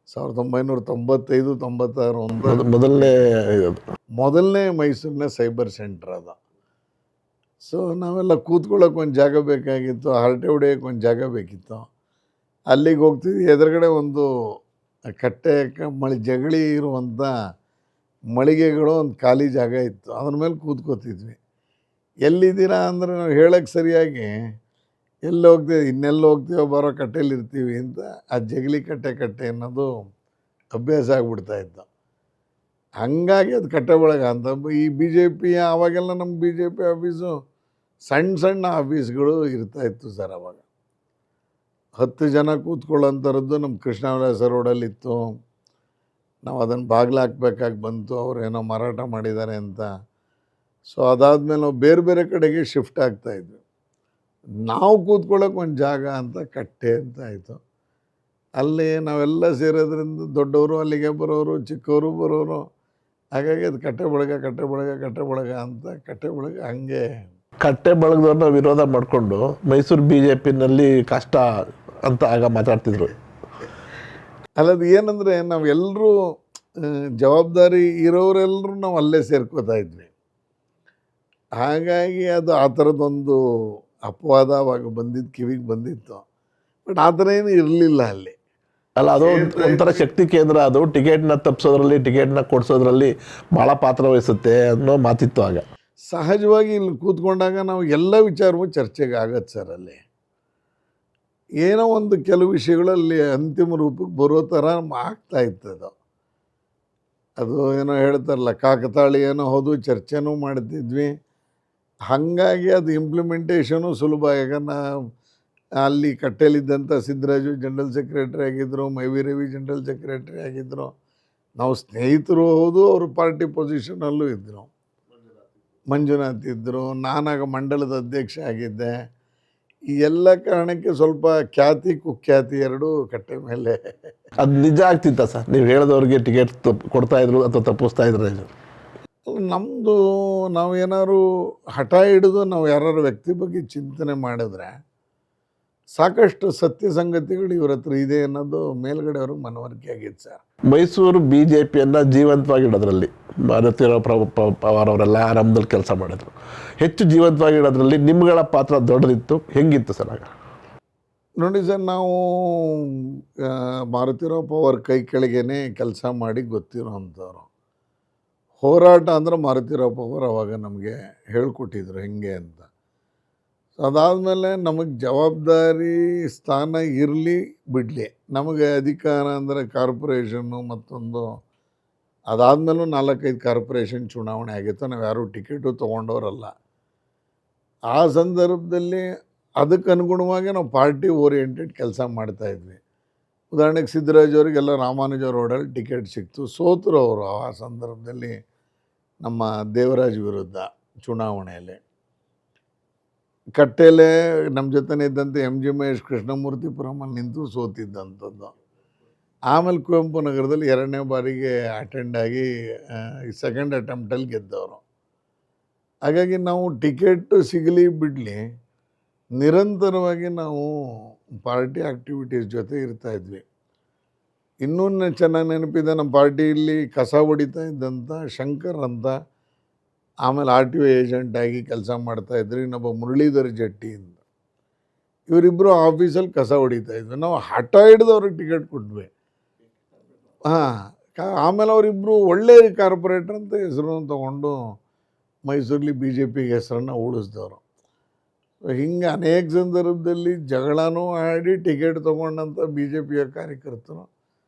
1995-96 ಮೊದಲನೇ ಮೈಸೂರಿನ ಸೈಬರ್ ಸೆಂಟರ್ ಅದು. ಸೊ ನಾವೆಲ್ಲ ಕೂತ್ಕೊಳ್ಳೋಕೆ ಒಂದು ಜಾಗ ಬೇಕಾಗಿತ್ತು, ಹರಟೆ ಹೊಡೆಯೋಕೆ ಒಂದು ಜಾಗ ಬೇಕಿತ್ತು. ಅಲ್ಲಿಗೆ ಹೋಗ್ತಿದ್ವಿ. ಎದುರುಗಡೆ ಒಂದು ಕಟ್ಟೆ ಜಗಳಿ ಇರುವಂಥ ಮಳಿಗೆಗಳು ಒಂದು ಖಾಲಿ ಜಾಗ ಇತ್ತು, ಅದ್ರ ಮೇಲೆ ಕೂತ್ಕೋತಿದ್ವಿ. ಎಲ್ಲಿದ್ದೀರಾ ಅಂದರೆ ನಾವು ಹೇಳೋಕ್ಕೆ ಸರಿಯಾಗಿ ಎಲ್ಲಿ ಹೋಗ್ತೀವಿ, ಇನ್ನೆಲ್ಲಿ ಹೋಗ್ತೀವೋ ಬರೋ ಕಟ್ಟೆಯಲ್ಲಿ ಇರ್ತೀವಿ ಅಂತ ಆ ಜಗಲಿ ಕಟ್ಟೆ ಅನ್ನೋದು ಅಭ್ಯಾಸ ಆಗಿಬಿಡ್ತಾಯಿತ್ತು. ಹಾಗಾಗಿ ಅದು ಕಟ್ಟೆ ಬಳಗ ಅಂತ. ಈ BJP ಆವಾಗೆಲ್ಲ ನಮ್ಮ BJP ಆಫೀಸು ಸಣ್ಣ ಆಫೀಸ್ಗಳು ಇರ್ತಾಯಿತ್ತು ಸರ್. ಅವಾಗ 10 ಜನ ಕೂತ್ಕೊಳ್ಳೋಂಥರದ್ದು ನಮ್ಮ ಕೃಷ್ಣವಿಲಾಸ ರೋಡಲ್ಲಿತ್ತು. ನಾವು ಅದನ್ನು ಬಾಗಿಲು ಹಾಕ್ಬೇಕಾಗಿ ಬಂತು, ಅವರೇನೋ ಮಾರಾಟ ಮಾಡಿದ್ದಾರೆ ಅಂತ. ಸೊ ಅದಾದಮೇಲೆ ನಾವು ಬೇರೆ ಬೇರೆ ಕಡೆಗೆ ಶಿಫ್ಟ್ ಆಗ್ತಾಯಿದ್ವಿ. ನಾವು ಕೂತ್ಕೊಳ್ಳೋಕೆ ಒಂದು ಜಾಗ ಅಂತ ಕಟ್ಟೆ ಅಂತ ಆಯಿತು. ಅಲ್ಲಿ ನಾವೆಲ್ಲ ಸೇರೋದ್ರಿಂದ ದೊಡ್ಡವರು ಅಲ್ಲಿಗೆ ಬರೋರು, ಚಿಕ್ಕವರು ಬರೋರು. ಹಾಗಾಗಿ ಅದು ಕಟ್ಟೆ ಬಳಗ ಅಂತ ಕಟ್ಟೆ ಬಳಗ ಹಂಗೆ. ಕಟ್ಟೆ ಬಳಗದವ್ರನ್ನ ವಿರೋಧ ಮಾಡಿಕೊಂಡು ಮೈಸೂರು BJPನಲ್ಲಿ ಕಷ್ಟ ಅಂತ ಆಗ ಮಾತಾಡ್ತಿದ್ರು. ಅಲ್ಲದು ಏನಂದರೆ ನಾವೆಲ್ಲರೂ ಜವಾಬ್ದಾರಿ ಇರೋರೆಲ್ಲರೂ ನಾವು ಅಲ್ಲೇ ಸೇರ್ಕೋತಾ ಇದ್ವಿ. ಹಾಗಾಗಿ ಅದು ಆ ಥರದ್ದೊಂದು ಅಪವಾದ ಅವಾಗ ಬಂದಿದ್ದು ಕಿವಿಗೆ ಬಂದಿತ್ತು. ಬಟ್ ಆ ಥರ ಏನು ಇರಲಿಲ್ಲ ಅಲ್ಲಿ. ಅಲ್ಲ, ಅದು ಒಂಥರ ಶಕ್ತಿ ಕೇಂದ್ರ. ಅದು ಟಿಕೆಟ್ನ ತಪ್ಪಿಸೋದ್ರಲ್ಲಿ, ಟಿಕೆಟ್ನ ಕೊಡಿಸೋದ್ರಲ್ಲಿ ಭಾಳ ಪಾತ್ರ ವಹಿಸುತ್ತೆ ಅನ್ನೋ ಮಾತಿತ್ತು ಆಗ. ಸಹಜವಾಗಿ ಇಲ್ಲಿ ಕೂತ್ಕೊಂಡಾಗ ನಾವು ಎಲ್ಲ ವಿಚಾರವೂ ಚರ್ಚೆಗೆ ಆಗತ್ತೆ ಸರ್. ಅಲ್ಲಿ ಏನೋ ಒಂದು ಕೆಲವು ವಿಷಯಗಳಲ್ಲಿ ಅಂತಿಮ ರೂಪಕ್ಕೆ ಬರೋ ಥರ ಆಗ್ತಾ ಇತ್ತದು. ಅದು ಏನೋ ಹೇಳ್ತಾರಲ್ಲ, ಕಾಕತಾಳಿ ಏನೋ ಹೌದು, ಚರ್ಚೆನೂ ಮಾಡ್ತಿದ್ವಿ. ಹಾಗಾಗಿ ಅದು ಇಂಪ್ಲಿಮೆಂಟೇಷನು ಸುಲಭ. ಯಾಕಂದ್ರೆ ಅಲ್ಲಿ ಕಟ್ಟೆಯಲ್ಲಿದ್ದಂಥ ಸಿದ್ದರಾಜು ಜನರಲ್ ಸೆಕ್ರೆಟರಿ ಆಗಿದ್ದರು, ಮೈವಿ ರವಿ ಜನರಲ್ ಸೆಕ್ರೆಟರಿ ಆಗಿದ್ದರು. ನಾವು ಸ್ನೇಹಿತರು ಹೌದು, ಅವರು ಪಾರ್ಟಿ ಪೊಸಿಷನಲ್ಲೂ ಇದ್ದರು. ಮಂಜುನಾಥ್ ಇದ್ದರು, ನಾನಾಗ ಮಂಡಲದ ಅಧ್ಯಕ್ಷ ಆಗಿದ್ದೆ. ಈ ಎಲ್ಲ ಕಾರಣಕ್ಕೆ ಸ್ವಲ್ಪ ಖ್ಯಾತಿ ಕುಖ್ಯಾತಿ ಎರಡೂ ಕಟ್ಟೆ ಮೇಲೆ. ಅದು ನಿಜ ಆಗ್ತಿತ್ತ ಸರ್? ನೀವು ಹೇಳಿದವ್ರಿಗೆ ಟಿಕೆಟ್ ಕೊಡ್ತಾಯಿದ್ರು ಅಥವಾ ತಪ್ಪಿಸ್ತಾ ಇದ್ರೆ? ನಮ್ಮದು ನಾವೇನಾದ್ರು ಹಠ ಹಿಡಿದು ನಾವು ಯಾರು ವ್ಯಕ್ತಿ ಬಗ್ಗೆ ಚಿಂತನೆ ಮಾಡಿದ್ರೆ ಸಾಕಷ್ಟು ಸತ್ಯ ಸಂಗತಿಗಳು ಇವ್ರ ಹತ್ರ ಇದೆ ಅನ್ನೋದು ಮೇಲ್ಗಡೆ ಅವ್ರಿಗೆ ಮನವರಿಕೆ ಆಗಿತ್ತು ಸರ್. ಮೈಸೂರು BJPಯನ್ನು ಜೀವಂತವಾಗಿಡೋದ್ರಲ್ಲಿ ಮಾರುತಿರಾವ್ ಪವಾರ್ ಅವರೆಲ್ಲ ಆರಂಭದಲ್ಲಿ ಕೆಲಸ ಮಾಡಿದ್ರು. ಹೆಚ್ಚು ಜೀವಂತವಾಗಿಡೋದ್ರಲ್ಲಿ ನಿಮ್ಗಳ ಪಾತ್ರ ದೊಡ್ಡದಿತ್ತು. ಹೆಂಗಿತ್ತು ಸರ್ ಆಗ? ನೋಡಿ ಸರ್, ನಾವು ಮಾರುತಿರಾವ್ ಪವಾರ್ ಕೈ ಕೆಳಗೇನೆ ಕೆಲಸ ಮಾಡಿ ಗೊತ್ತಿರೋವಂಥವ್ರು. ಹೋರಾಟ ಅಂದ್ರೆ ಮಾರುತಿರಾವ್ ಪವಾರ್ ಅವಾಗ ನಮಗೆ ಹೇಳ್ಕೊಟ್ಟಿದ್ರು ಹೆಂಗೆ ಅಂತ. ಅದಾದಮೇಲೆ ನಮಗೆ ಜವಾಬ್ದಾರಿ ಸ್ಥಾನ ಇರಲಿ ಬಿಡಲಿ, ನಮಗೆ ಅಧಿಕಾರ ಅಂದರೆ ಕಾರ್ಪೊರೇಷನ್ನು ಮತ್ತೊಂದು. ಅದಾದಮೇಲೂ 4-5 ಕಾರ್ಪೊರೇಷನ್ ಚುನಾವಣೆ ಆಗಿತ್ತು. ನಾವು ಯಾರೂ ಟಿಕೆಟು ತೊಗೊಂಡವರಲ್ಲ. ಆ ಸಂದರ್ಭದಲ್ಲಿ ಅದಕ್ಕೆ ಅನುಗುಣವಾಗಿ ನಾವು ಪಾರ್ಟಿ ಓರಿಯೆಂಟೆಡ್ ಕೆಲಸ ಮಾಡ್ತಾಯಿದ್ವಿ. ಉದಾಹರಣೆಗೆ ಸಿದ್ದರಾಜ್ ಅವರಿಗೆಲ್ಲ ರಾಮಾನುಜ ರೋಡಲ್ಲಿ ಟಿಕೆಟ್ ಸಿಕ್ತು, ಸೋತರು ಅವರು ಆ ಸಂದರ್ಭದಲ್ಲಿ ನಮ್ಮ ದೇವರಾಜ್ ವಿರುದ್ಧ ಚುನಾವಣೆಯಲ್ಲಿ. ಕಟ್ಟೆಲೆ ನಮ್ಮ ಜೊತೆನೇ ಇದ್ದಂತೆ MG ಮಹೇಶ್ ಕೃಷ್ಣಮೂರ್ತಿಪುರಮಲ್ಲಿ ನಿಂತು ಸೋತಿದ್ದಂಥದ್ದು. ಆಮೇಲೆ ಕುವೆಂಪು ನಗರದಲ್ಲಿ 2ನೇ ಬಾರಿಗೆ ಅಟೆಂಡ್ ಆಗಿ ಸೆಕೆಂಡ್ ಅಟೆಂಪ್ಟಲ್ಲಿ ಗೆದ್ದವರು. ಹಾಗಾಗಿ ನಾವು ಟಿಕೆಟ್ ಸಿಗಲಿ ಬಿಡಲಿ ನಿರಂತರವಾಗಿ ನಾವು ಪಾರ್ಟಿ ಆ್ಯಕ್ಟಿವಿಟೀಸ್ ಜೊತೆ ಇರ್ತಾಯಿದ್ವಿ. ಇನ್ನೂ ಚೆನ್ನಾಗಿ ನೆನಪಿದೆ, ನಮ್ಮ ಪಾರ್ಟಿಯಲ್ಲಿ ಕಸ ಹೊಡಿತಾ ಇದ್ದಂಥ ಶಂಕರ್ ಅಂತ, ಆಮೇಲೆ RTO ಏಜೆಂಟಾಗಿ ಕೆಲಸ ಮಾಡ್ತಾಯಿದ್ರು. ಇನ್ನೊಬ್ಬ ಮುರಳೀಧರ್ ಜಟ್ಟಿ ಅಂತ. ಇವರಿಬ್ಬರು ಆಫೀಸಲ್ಲಿ ಕಸ ಹೊಡಿತಾ ಇದ್ವಿ. ನಾವು ಹಠ ಹಿಡಿದು ಅವ್ರಿಗೆ ಟಿಕೆಟ್ ಕೊಟ್ವಿ. ಆಮೇಲೆ ಅವರಿಬ್ಬರು ಒಳ್ಳೆ ಕಾರ್ಪೊರೇಟರ್ ಅಂತ ಹೆಸರನ್ನು ತೊಗೊಂಡು ಮೈಸೂರಲ್ಲಿ ಬಿ ಜೆ ಪಿಗೆ ಹೆಸರನ್ನು ಉಳಿಸಿದವರು. ಹಿಂಗೆ ಅನೇಕ ಸಂದರ್ಭದಲ್ಲಿ ಜಗಳನೂ ಆಡಿ ಟಿಕೆಟ್ ತೊಗೊಂಡಂಥ ಬಿ ಜೆ ಪಿಯ ಕಾರ್ಯಕರ್ತರು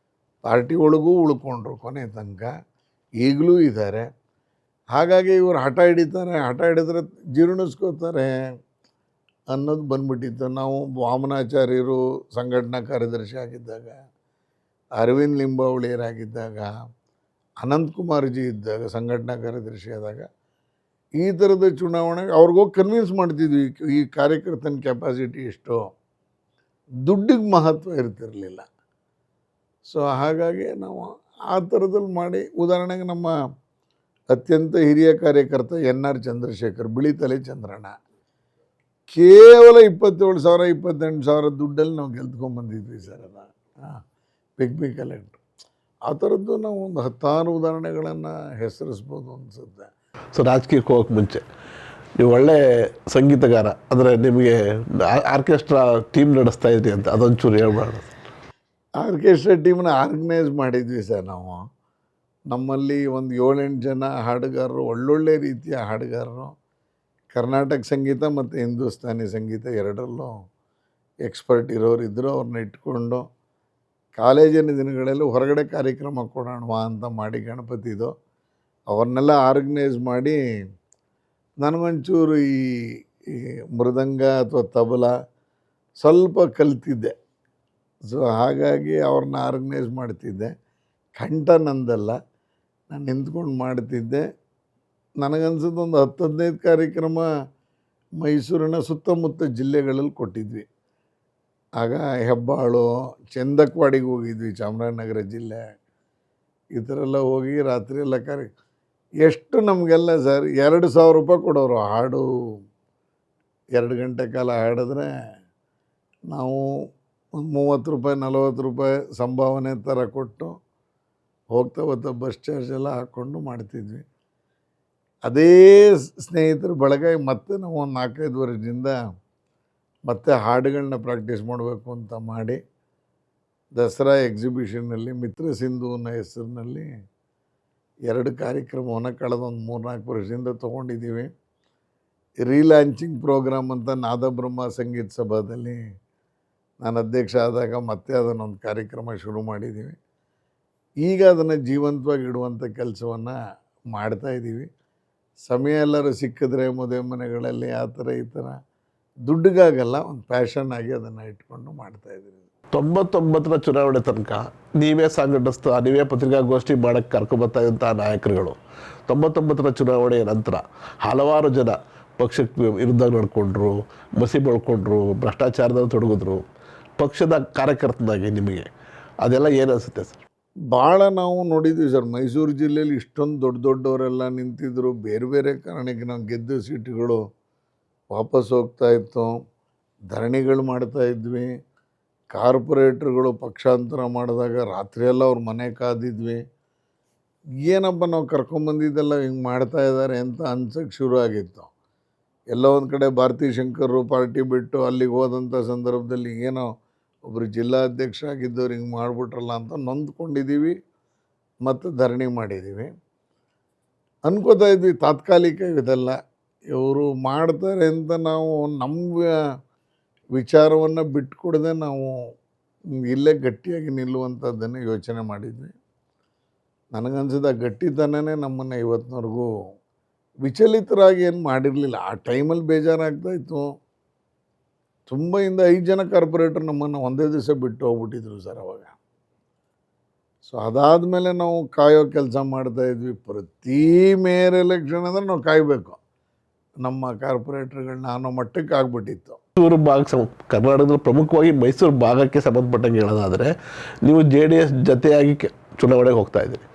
ಪಾರ್ಟಿ ಒಳಗೂ ಉಳ್ಕೊಂಡ್ರು ಕೊನೆ ತನಕ, ಈಗಲೂ ಇದ್ದಾರೆ. ಹಾಗಾಗಿ ಇವರು ಹಠ ಹಿಡಿತಾರೆ, ಹಠ ಹಿಡಿದ್ರೆ ಜೀರ್ಣಿಸ್ಕೋತಾರೆ ಅನ್ನೋದು ಬಂದ್ಬಿಟ್ಟಿತ್ತು. ನಾವು ವಾಮನಾಚಾರ್ಯರು ಸಂಘಟನಾ ಕಾರ್ಯದರ್ಶಿ ಆಗಿದ್ದಾಗ, ಅರವಿಂದ್ ಲಿಂಬಾವಳಿಯರಾಗಿದ್ದಾಗ, ಅನಂತಕುಮಾರ್ಜಿ ಇದ್ದಾಗ ಸಂಘಟನಾ ಕಾರ್ಯದರ್ಶಿ ಆದಾಗ ಈ ಥರದ ಚುನಾವಣೆಗೆ ಅವ್ರಿಗೋಗಿ ಕನ್ವಿನ್ಸ್ ಮಾಡ್ತಿದ್ವಿ ಈ ಕಾರ್ಯಕರ್ತನ ಕೆಪಾಸಿಟಿ ಎಷ್ಟು, ದುಡ್ಡಿಗೆ ಮಹತ್ವ ಇರ್ತಿರಲಿಲ್ಲ. ಸೊ ಹಾಗಾಗಿ ನಾವು ಆ ಥರದಲ್ಲಿ ಮಾಡಿ, ಉದಾಹರಣೆಗೆ ನಮ್ಮ ಅತ್ಯಂತ ಹಿರಿಯ ಕಾರ್ಯಕರ್ತ ಎನ್ ಆರ್ ಚಂದ್ರಶೇಖರ್, ಬಿಳಿತಲೆ ಚಂದ್ರಣ್ಣ, ಕೇವಲ 27,000 28,000 ದುಡ್ಡಲ್ಲಿ ನಾವು ಗೆಲ್ತ್ಕೊಂಡ್ಬಂದಿದ್ವಿ ಸರ್. ಅದ ಪಿಗ್ಮಿ ಕಲೆಕ್ಟ್ರ್. ಆ ಥರದ್ದು ನಾವು ಒಂದು 10 ಉದಾಹರಣೆಗಳನ್ನು ಹೆಸರಿಸ್ಬೋದು ಅನಿಸುತ್ತೆ. ಸೊ ರಾಜಕೀಯಕ್ಕೆ ಹೋಗೋಕ್ಕೆ ಮುಂಚೆ ನೀವು ಒಳ್ಳೆ ಸಂಗೀತಗಾರ, ಅಂದರೆ ನಿಮಗೆ ಆರ್ಕೆಸ್ಟ್ರಾ ಟೀಮ್ ನಡೆಸ್ತಾ ಇದ್ರಿ ಅಂತ ಅದೊಂಚೂರು ಹೇಳ್ಬಾರ್ದು. ಆರ್ಕೆಸ್ಟ್ರಾ ಟೀಮನ್ನ ಆರ್ಗನೈಸ್ ಮಾಡಿದ್ವಿ ಸರ್ ನಾವು. ನಮ್ಮಲ್ಲಿ ಒಂದು 7-8 ಜನ ಹಾಡುಗಾರರು, ಒಳ್ಳೊಳ್ಳೆ ರೀತಿಯ ಹಾಡುಗಾರರು, ಕರ್ನಾಟಕ ಸಂಗೀತ ಮತ್ತು ಹಿಂದೂಸ್ತಾನಿ ಸಂಗೀತ ಎರಡರಲ್ಲೂ ಎಕ್ಸ್ಪರ್ಟ್ ಇರೋರು ಇದ್ದರು. ಅವ್ರನ್ನ ಇಟ್ಕೊಂಡು ಕಾಲೇಜಿನ ದಿನಗಳಲ್ಲಿ ಹೊರಗಡೆ ಕಾರ್ಯಕ್ರಮ ಕೊಡೋಣವಾ ಅಂತ ಮಾಡಿ ಗಣಪತಿದು ಅವ್ರನ್ನೆಲ್ಲ ಆರ್ಗನೈಸ್ ಮಾಡಿ, ನನಗೊಂಚೂರು ಈ ಮೃದಂಗ ಅಥವಾ ತಬಲ ಸ್ವಲ್ಪ ಕಲ್ತಿದ್ದೆ. ಸೊ ಹಾಗಾಗಿ ಅವ್ರನ್ನ ಆರ್ಗನೈಸ್ ಮಾಡ್ತಿದ್ದೆ. ಕಂಠ ನಂದಲ್ಲ, ನಾನು ನಿಂತ್ಕೊಂಡು ಮಾಡ್ತಿದ್ದೆ. ನನಗನ್ಸಿದ್ದು ಒಂದು 10-15 ಕಾರ್ಯಕ್ರಮ ಮೈಸೂರಿನ ಸುತ್ತಮುತ್ತ ಜಿಲ್ಲೆಗಳಲ್ಲಿ ಕೊಟ್ಟಿದ್ವಿ. ಆಗ ಹೆಬ್ಬಾಳು, ಚಂದಕ್ವಾಡಿಗೆ ಹೋಗಿದ್ವಿ, ಚಾಮರಾಜನಗರ ಜಿಲ್ಲೆ. ಈ ಥರ ಎಲ್ಲ ಹೋಗಿ ರಾತ್ರಿ ಎಲ್ಲ ಎಷ್ಟು ನಮಗೆಲ್ಲ ಸರ್ 2,000 ರೂಪಾಯಿ ಕೊಡೋರು. ಹಾಡು 2 ಗಂಟೆ ಕಾಲ ಹಾಡಿದ್ರೆ ನಾವು ಒಂದು 30 ರೂಪಾಯಿ 40 ರೂಪಾಯಿ ಸಂಭಾವನೆ ಥರ ಕೊಟ್ಟು ಹೋಗ್ತಾ ಹೋಗ್ತಾ ಬಸ್ ಚಾರ್ಜ್ ಎಲ್ಲ ಹಾಕ್ಕೊಂಡು ಮಾಡ್ತಿದ್ವಿ. ಅದೇ ಸ್ನೇಹಿತರ ಬಳಗ ಮತ್ತೆ ನಾವು ಒಂದು 4-5 ವರ್ಷದಿಂದ ಮತ್ತೆ ಹಾಡುಗಳನ್ನ ಪ್ರಾಕ್ಟೀಸ್ ಮಾಡಬೇಕು ಅಂತ ಮಾಡಿ, ದಸರಾ ಎಕ್ಸಿಬಿಷನ್ನಲ್ಲಿ ಮಿತ್ರ ಸಿಂಧು ಅನ್ನೋ ಹೆಸರಿನಲ್ಲಿ 2 ಕಾರ್ಯಕ್ರಮವನ್ನು ಕಳೆದ ಒಂದು 3-4 ವರ್ಷದಿಂದ ತೊಗೊಂಡಿದ್ದೀವಿ. ರೀಲಾಂಚಿಂಗ್ ಪ್ರೋಗ್ರಾಮ್ ಅಂತ ನಾದಬ್ರಹ್ಮ ಸಂಗೀತ ಸಭಾದಲ್ಲಿ ನಾನು ಅಧ್ಯಕ್ಷ ಆದಾಗ ಮತ್ತೆ ಅದನ್ನೊಂದು ಕಾರ್ಯಕ್ರಮ ಶುರು ಮಾಡಿದ್ದೀವಿ. ಈಗ ಅದನ್ನು ಜೀವಂತವಾಗಿ ಇಡುವಂಥ ಕೆಲಸವನ್ನು ಮಾಡ್ತಾಯಿದ್ದೀವಿ. ಸಮಯ ಎಲ್ಲರೂ ಸಿಕ್ಕಿದ್ರೆ ಮದುವೆ ಮನೆಗಳಲ್ಲಿ ಆ ಥರ ಈ ಥರ ದುಡ್ಡಿಗಾಗಲ್ಲ, ಒಂದು ಪ್ಯಾಷನ್ ಆಗಿ ಅದನ್ನು ಇಟ್ಕೊಂಡು ಮಾಡ್ತಾಯಿದ್ದೀವಿ. 99ರ ಚುನಾವಣೆ ತನಕ ನೀವೇ ಸಂಘಟಿಸ್ತಾ, ನೀವೇ ಪತ್ರಿಕಾಗೋಷ್ಠಿ ಮಾಡೋಕ್ಕೆ ಕರ್ಕೊಬರ್ತಾ ಇದ್ದಂಥ ನಾಯಕರುಗಳು 99ರ ಚುನಾವಣೆಯ ನಂತರ ಹಲವಾರು ಜನ ಪಕ್ಷಕ್ಕೆ ವಿರುದ್ಧ ನಡ್ಕೊಂಡ್ರು, ಮಸಿ ಬೆಳ್ಕೊಂಡ್ರು, ಭ್ರಷ್ಟಾಚಾರದಲ್ಲಿ ತೊಡಗಿದ್ರು. ಪಕ್ಷದ ಕಾರ್ಯಕರ್ತನಾಗಿ ನಿಮಗೆ ಅದೆಲ್ಲ ಏನು ಅನಿಸುತ್ತೆ ಸರ್? ಭಾಳ ನಾವು ನೋಡಿದ್ವಿ ಸರ್. ಮೈಸೂರು ಜಿಲ್ಲೆಯಲ್ಲಿ ಇಷ್ಟೊಂದು ದೊಡ್ಡವರೆಲ್ಲ ನಿಂತಿದ್ದರು. ಬೇರೆ ಬೇರೆ ಕಾರಣಕ್ಕೆ ನಾವು ಗೆದ್ದ ಸೀಟುಗಳು ವಾಪಸ್ ಹೋಗ್ತಾಯಿತ್ತು. ಧರಣಿಗಳು ಮಾಡ್ತಾಯಿದ್ವಿ. ಕಾರ್ಪೊರೇಟ್ರುಗಳು ಪಕ್ಷಾಂತರ ಮಾಡಿದಾಗ ರಾತ್ರಿಯೆಲ್ಲ ಅವ್ರ ಮನೆ ಕಾದಿದ್ವಿ. ಏನಪ್ಪ ನಾವು ಕರ್ಕೊಂಬಂದಿದ್ದೆಲ್ಲ ಹಿಂಗೆ ಮಾಡ್ತಾಯಿದ್ದಾರೆ ಅಂತ ಅನ್ಸೋಕ್ಕೆ ಶುರು ಆಗಿತ್ತು. ಎಲ್ಲ ಒಂದು ಕಡೆ ಭಾರತೀ ಶಂಕರರು ಪಾರ್ಟಿ ಬಿಟ್ಟು ಅಲ್ಲಿಗೆ ಹೋದಂಥ ಸಂದರ್ಭದಲ್ಲಿ ಏನೋ ಒಬ್ಬರು ಜಿಲ್ಲಾಧ್ಯಕ್ಷ ಆಗಿದ್ದವ್ರು ಹಿಂಗೆ ಮಾಡಿಬಿಟ್ರಲ್ಲ ಅಂತ ನೊಂದ್ಕೊಂಡಿದ್ದೀವಿ ಮತ್ತು ಧರಣಿ ಮಾಡಿದ್ದೀವಿ. ಅನ್ಕೋತಾ ಇದ್ವಿ ತಾತ್ಕಾಲಿಕ ಇದೆಲ್ಲ ಇವರು ಮಾಡ್ತಾರೆ ಅಂತ. ನಾವು ನಮ್ಮ ವಿಚಾರವನ್ನು ಬಿಟ್ಕೊಡದೆ ನಾವು ಇಲ್ಲೇ ಗಟ್ಟಿಯಾಗಿ ನಿಲ್ಲುವಂಥದ್ದನ್ನು ಯೋಚನೆ ಮಾಡಿದ್ವಿ. ನನಗನ್ಸಿದ ಗಟ್ಟಿತನನೇ ನಮ್ಮನ್ನು ಇವತ್ತಿನವರೆಗೂ ವಿಚಲಿತರಾಗಿ ಏನು ಮಾಡಿರಲಿಲ್ಲ. ಆ ಟೈಮಲ್ಲಿ ಬೇಜಾರಾಗ್ತಾಯಿತ್ತು. ತುಂಬ 5 ಜನ ಕಾರ್ಪೊರೇಟರ್ ನಮ್ಮನ್ನು ಒಂದೇ ದಿವಸ ಬಿಟ್ಟು ಹೋಗ್ಬಿಟ್ಟಿದ್ರು ಸರ್ ಅವಾಗ. ಸೊ ಅದಾದಮೇಲೆ ನಾವು ಕಾಯೋ ಕೆಲಸ ಮಾಡ್ತಾಯಿದ್ವಿ. ಪ್ರತಿ ಮೇಯರ್ ಎಲೆಕ್ಷನ್ ಅಂದರೆ ನಾವು ಕಾಯಬೇಕು ನಮ್ಮ ಕಾರ್ಪೊರೇಟರ್ಗಳನ್ನ ಅನ್ನೋ ಮಟ್ಟಕ್ಕೆ ಆಗ್ಬಿಟ್ಟಿತ್ತು. ಮೈಸೂರು ಭಾಗ ಕರ್ನಾಟಕದಲ್ಲಿ ಪ್ರಮುಖವಾಗಿ ಮೈಸೂರು ಭಾಗಕ್ಕೆ ಸಂಬಂಧಪಟ್ಟಂಗೆ ಹೇಳೋದಾದರೆ ನೀವು JDS ಜೊತೆಯಾಗಿ ಚುನಾವಣೆಗೆ ಹೋಗ್ತಾ ಇದ್ದೀರಿ.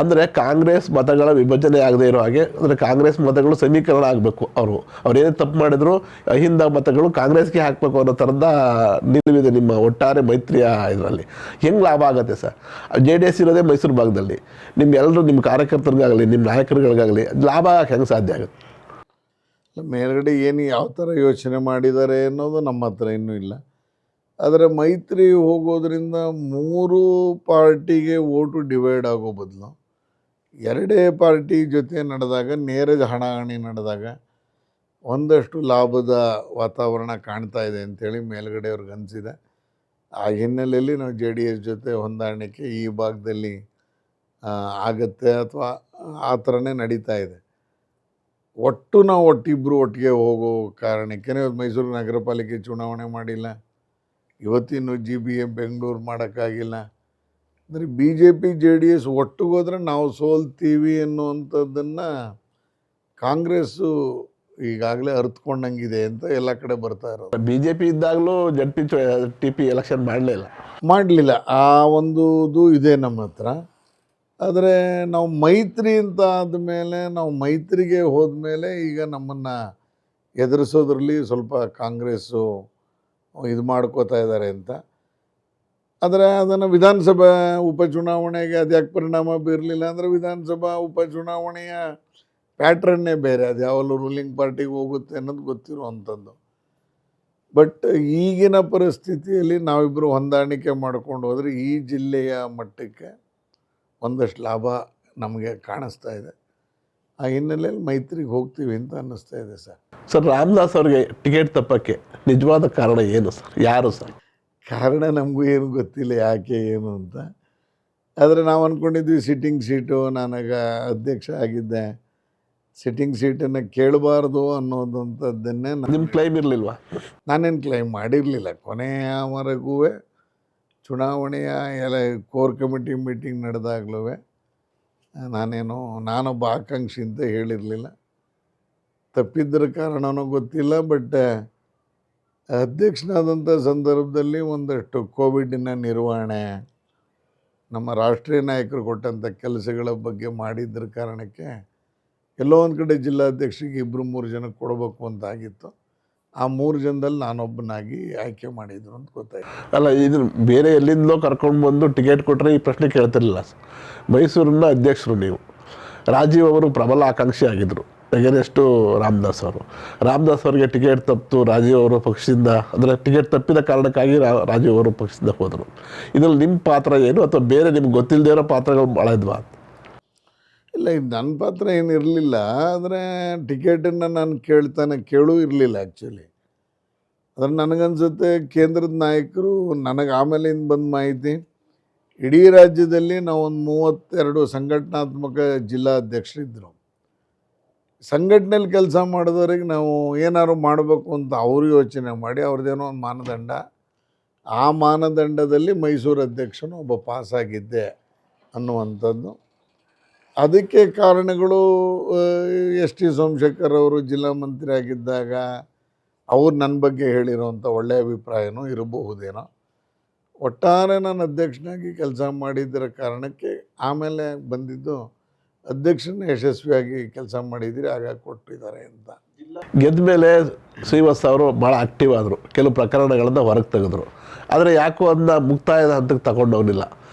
ಅಂದರೆ ಕಾಂಗ್ರೆಸ್ ಮತಗಳ ವಿಭಜನೆ ಆಗದೇ ಇರೋ ಹಾಗೆ, ಅಂದರೆ ಕಾಂಗ್ರೆಸ್ ಮತಗಳು ಸಮೀಕರಣ ಆಗಬೇಕು. ಅವ್ರೇನೇ ತಪ್ಪು ಮಾಡಿದ್ರು ಅಹಿಂದ ಮತಗಳು ಕಾಂಗ್ರೆಸ್ಗೆ ಹಾಕಬೇಕು ಅನ್ನೋ ಥರದ ನಿಲುವಿದೆ ನಿಮ್ಮ ಒಟ್ಟಾರೆ ಮೈತ್ರಿಯ ಇದರಲ್ಲಿ. ಹೆಂಗೆ ಲಾಭ ಆಗುತ್ತೆ ಸರ್? JDS ಇರೋದೇ ಮೈಸೂರು ಭಾಗದಲ್ಲಿ. ನಿಮ್ಮ ಕಾರ್ಯಕರ್ತರಿಗಾಗಲಿ ನಿಮ್ಮ ನಾಯಕರುಗಳಿಗಾಗಲಿ ಲಾಭ ಆಗಕ್ಕೆ ಹೆಂಗೆ ಸಾಧ್ಯ ಆಗುತ್ತೆ? ಮೇಲ್ಗಡೆ ಏನು ಯಾವ ಥರ ಯೋಚನೆ ಮಾಡಿದ್ದಾರೆ ಅನ್ನೋದು ನಮ್ಮ ಹತ್ರ ಇನ್ನೂ ಇಲ್ಲ. ಆದರೆ ಮೈತ್ರಿ ಹೋಗೋದ್ರಿಂದ 3 ಪಾರ್ಟಿಗೆ ಓಟು ಡಿವೈಡ್ ಆಗೋ ಬದಲು 2 ಪಾರ್ಟಿ ಜೊತೆ ನಡೆದಾಗ, ನೇರ ಹಣಾಹಣಿ ನಡೆದಾಗ ಒಂದಷ್ಟು ಲಾಭದ ವಾತಾವರಣ ಕಾಣ್ತಾ ಇದೆ ಅಂಥೇಳಿ ಮೇಲ್ಗಡೆಯವ್ರಿಗೆ ಅನಿಸಿದೆ. ಆ ಹಿನ್ನೆಲೆಯಲ್ಲಿ ನಾವು JDS ಜೊತೆ ಹೊಂದಾಣಿಕೆ ಈ ಭಾಗದಲ್ಲಿ ಆಗತ್ತೆ ಅಥವಾ ಆ ಥರನೇ ನಡೀತಾ ಇದೆ. ನಾವು ಒಟ್ಟಿಬ್ಬರು ಒಟ್ಟಿಗೆ ಹೋಗೋ ಕಾರಣಕ್ಕೆ ಇವತ್ತು ಮೈಸೂರು ನಗರ ಪಾಲಿಕೆ ಚುನಾವಣೆ ಮಾಡಿಲ್ಲ, ಇವತ್ತಿನ್ನು GBA ಬೆಂಗಳೂರು ಮಾಡೋಕ್ಕಾಗಿಲ್ಲ. ಅಂದರೆ BJP JDS ಒಟ್ಟಿಗೋದ್ರೆ ನಾವು ಸೋಲ್ತೀವಿ ಅನ್ನುವಂಥದ್ದನ್ನು ಕಾಂಗ್ರೆಸ್ಸು ಈಗಾಗಲೇ ಅರ್ಥಕೊಂಡಂಗಿದೆ ಅಂತ ಎಲ್ಲ ಕಡೆ ಬರ್ತಾ ಇರೋದು. BJP ಇದ್ದಾಗಲೂ TP ಎಲೆಕ್ಷನ್ ಮಾಡಲಿಲ್ಲ. ಆ ಒಂದು ಇದೆ ನಮ್ಮ ಹತ್ರ. ಆದರೆ ನಾವು ಮೈತ್ರಿ ಅಂತ ಆದಮೇಲೆ, ನಾವು ಮೈತ್ರಿಗೆ ಹೋದ್ಮೇಲೆ ಈಗ ನಮ್ಮನ್ನು ಎದುರಿಸೋದ್ರಲ್ಲಿ ಸ್ವಲ್ಪ ಕಾಂಗ್ರೆಸ್ಸು ಇದು ಮಾಡ್ಕೋತಾ ಇದ್ದಾರೆ ಅಂತ. ಆದರೆ ಅದನ್ನು ವಿಧಾನಸಭಾ ಉಪಚುನಾವಣೆಗೆ ಅದ್ಯಾಕೆ ಪರಿಣಾಮ ಬೀರಲಿಲ್ಲ ಅಂದರೆ, ವಿಧಾನಸಭಾ ಉಪಚುನಾವಣೆಯ ಪ್ಯಾಟ್ರನ್ನೇ ಬೇರೆ, ಅದು ಯಾವಾಗಲೂ ರೂಲಿಂಗ್ ಪಾರ್ಟಿಗೆ ಹೋಗುತ್ತೆ ಅನ್ನೋದು ಗೊತ್ತಿರುವಂಥದ್ದು. ಬಟ್ ಈಗಿನ ಪರಿಸ್ಥಿತಿಯಲ್ಲಿ ನಾವಿಬ್ಬರು ಹೊಂದಾಣಿಕೆ ಮಾಡ್ಕೊಂಡು ಹೋದರೆ ಈ ಜಿಲ್ಲೆಯ ಮಟ್ಟಕ್ಕೆ ಒಂದಷ್ಟು ಲಾಭ ನಮಗೆ ಕಾಣಿಸ್ತಾ ಇದೆ. ಆ ಹಿನ್ನೆಲೆಯಲ್ಲಿ ಮೈತ್ರಿಗೆ ಹೋಗ್ತೀವಿ ಅಂತ ಅನ್ನಿಸ್ತಾ ಇದೆ ಸರ್. ರಾಮದಾಸ್ ಅವ್ರಿಗೆ ಟಿಕೆಟ್ ತಪ್ಪಕ್ಕೆ ನಿಜವಾದ ಕಾರಣ ಏನು ಸರ್? ಯಾರು ಸರ್? ಕಾರಣ ನಮಗೂ ಏನು ಗೊತ್ತಿಲ್ಲ ಯಾಕೆ ಏನು ಅಂತ. ಆದರೆ ನಾವು ಅಂದ್ಕೊಂಡಿದ್ವಿ ಸಿಟ್ಟಿಂಗ್ ಸೀಟು, ನಾನಾಗ ಅಧ್ಯಕ್ಷ ಆಗಿದ್ದೆ, ಸಿಟ್ಟಿಂಗ್ ಸೀಟನ್ನು ಕೇಳಬಾರ್ದು ಅನ್ನೋದಂಥದ್ದನ್ನೇ ನಿಮ್ಮ ಕ್ಲೈಮ್ ಇರಲಿಲ್ವಾ? ನಾನೇನು ಕ್ಲೈಮ್ ಮಾಡಿರಲಿಲ್ಲ. ಕೊನೆಯವರೆಗೂ ಚುನಾವಣೆಯ ಎಲ್ಲ ಕೋರ್ ಕಮಿಟಿ ಮೀಟಿಂಗ್ ನಡೆದಾಗಲೂ ನಾನೊಬ್ಬ ಆಕಾಂಕ್ಷಿ ಅಂತ ಹೇಳಿರಲಿಲ್ಲ. ತಪ್ಪಿದ್ದರ ಕಾರಣನೋ ಗೊತ್ತಿಲ್ಲ. ಬಟ್ ಅಧ್ಯಕ್ಷನಾದಂಥ ಸಂದರ್ಭದಲ್ಲಿ ಒಂದಷ್ಟು ಕೋವಿಡಿನ ನಿರ್ವಹಣೆ, ನಮ್ಮ ರಾಷ್ಟ್ರೀಯ ನಾಯಕರು ಕೊಟ್ಟಂಥ ಕೆಲಸಗಳ ಬಗ್ಗೆ ಮಾಡಿದ್ದರ ಕಾರಣಕ್ಕೆ ಎಲ್ಲೋ ಒಂದು ಕಡೆ ಜಿಲ್ಲಾಧ್ಯಕ್ಷರಿಗೆ 2-3 ಜನಕ್ಕೆ ಕೊಡಬೇಕು ಅಂತ ಆಗಿತ್ತು. ಆ 3 ಜನದಲ್ಲಿ ನಾನೊಬ್ಬನಾಗಿ ಆಯ್ಕೆ ಮಾಡಿದ್ರು ಅಂತ ಗೊತ್ತಾಯ್ತು. ಅಲ್ಲ, ಇದು ಬೇರೆ ಎಲ್ಲಿಂದಲೋ ಕರ್ಕೊಂಡು ಬಂದು ಟಿಕೆಟ್ ಕೊಟ್ಟರೆ ಈ ಪ್ರಶ್ನೆ ಕೇಳ್ತಿರಲಿಲ್ಲ ಸರ್. ಮೈಸೂರಿನ ಅಧ್ಯಕ್ಷರು ನೀವು. ರಾಜೀವ್ ಅವರು ಪ್ರಬಲ ಆಕಾಂಕ್ಷಿ ಆಗಿದ್ದರು ಎಗೇನೆಸ್ಟು ರಾಮದಾಸ್ ಅವರು. ರಾಮದಾಸ್ ಅವರಿಗೆ ಟಿಕೆಟ್ ತಪ್ಪಿತು, ರಾಜೀವ್ ಅವರು ಪಕ್ಷದಿಂದ, ಅಂದರೆ ಟಿಕೆಟ್ ತಪ್ಪಿದ ಕಾರಣಕ್ಕಾಗಿ ರಾಜೀವ್ ಅವರು ಪಕ್ಷದಿಂದ ಹೋದರು. ಇದರಲ್ಲಿ ನಿಮ್ಮ ಪಾತ್ರ ಏನು, ಅಥವಾ ಬೇರೆ ನಿಮ್ಗೆ ಗೊತ್ತಿಲ್ಲದೇ ಇರೋ ಪಾತ್ರಗಳು ಭಾಳ ಇದ್ವಾ? ಇಲ್ಲ, ಇದು ನನ್ನ ಪಾತ್ರ ಏನಿರಲಿಲ್ಲ. ಆದರೆ ಟಿಕೆಟನ್ನು ನಾನು ಕೇಳೂ ಇರಲಿಲ್ಲ ಆ್ಯಕ್ಚುಲಿ. ಆದರೆ ನನಗನ್ಸುತ್ತೆ ಕೇಂದ್ರದ ನಾಯಕರು, ನನಗೆ ಆಮೇಲಿಂದ ಬಂದ ಮಾಹಿತಿ, ಇಡೀ ರಾಜ್ಯದಲ್ಲಿ ನಾವೊಂದು 32 ಸಂಘಟನಾತ್ಮಕ ಜಿಲ್ಲಾ ಅಧ್ಯಕ್ಷರಿದ್ದರು. ಸಂಘಟನೆಯಲ್ಲಿ ಕೆಲಸ ಮಾಡಿದವ್ರಿಗೆ ನಾವು ಏನಾದ್ರು ಮಾಡಬೇಕು ಅಂತ ಅವರು ಯೋಚನೆ ಮಾಡಿ ಅವ್ರದ್ದೇನೋ ಒಂದು ಮಾನದಂಡ, ಆ ಮಾನದಂಡದಲ್ಲಿ ಮೈಸೂರು ಅಧ್ಯಕ್ಷನು ಒಬ್ಬ ಪಾಸಾಗಿದ್ದೆ ಅನ್ನುವಂಥದ್ದು. ಅದಕ್ಕೆ ಕಾರಣಗಳು ಎಸ್ ಟಿ ಸೋಮಶೇಖರ್ ಅವರು ಜಿಲ್ಲಾ ಮಂತ್ರಿ ಆಗಿದ್ದಾಗ ಅವ್ರು ನನ್ನ ಬಗ್ಗೆ ಹೇಳಿರೋವಂಥ ಒಳ್ಳೆಯ ಅಭಿಪ್ರಾಯನೂ ಇರಬಹುದೇನೋ. ಒಟ್ಟಾರೆ ನಾನು ಅಧ್ಯಕ್ಷನಾಗಿ ಕೆಲಸ ಮಾಡಿದ್ದರ ಕಾರಣಕ್ಕೆ ಆಮೇಲೆ ಬಂದಿದ್ದು ಅಧ್ಯಕ್ಷನ ಯಶಸ್ವಿಯಾಗಿ ಕೆಲಸ ಮಾಡಿದ್ದೀರಿ, ಹಾಗಾಗಿ ಕೊಟ್ಟಿದ್ದಾರೆ ಅಂತ. ಗೆದ್ದ ಮೇಲೆ ಶ್ರೀವತ್ಸ ಅವರು ಭಾಳ ಆಕ್ಟಿವ್ ಆದರು, ಕೆಲವು ಪ್ರಕರಣಗಳನ್ನು ಹೊರಗೆ ತೆಗೆದ್ರು. ಆದರೆ ಯಾಕೋ ಅದನ್ನ ಮುಕ್ತಾಯದ ಹಂತಕ್ಕೆ ತಗೊಂಡೋಗಲಿಲ್ಲ.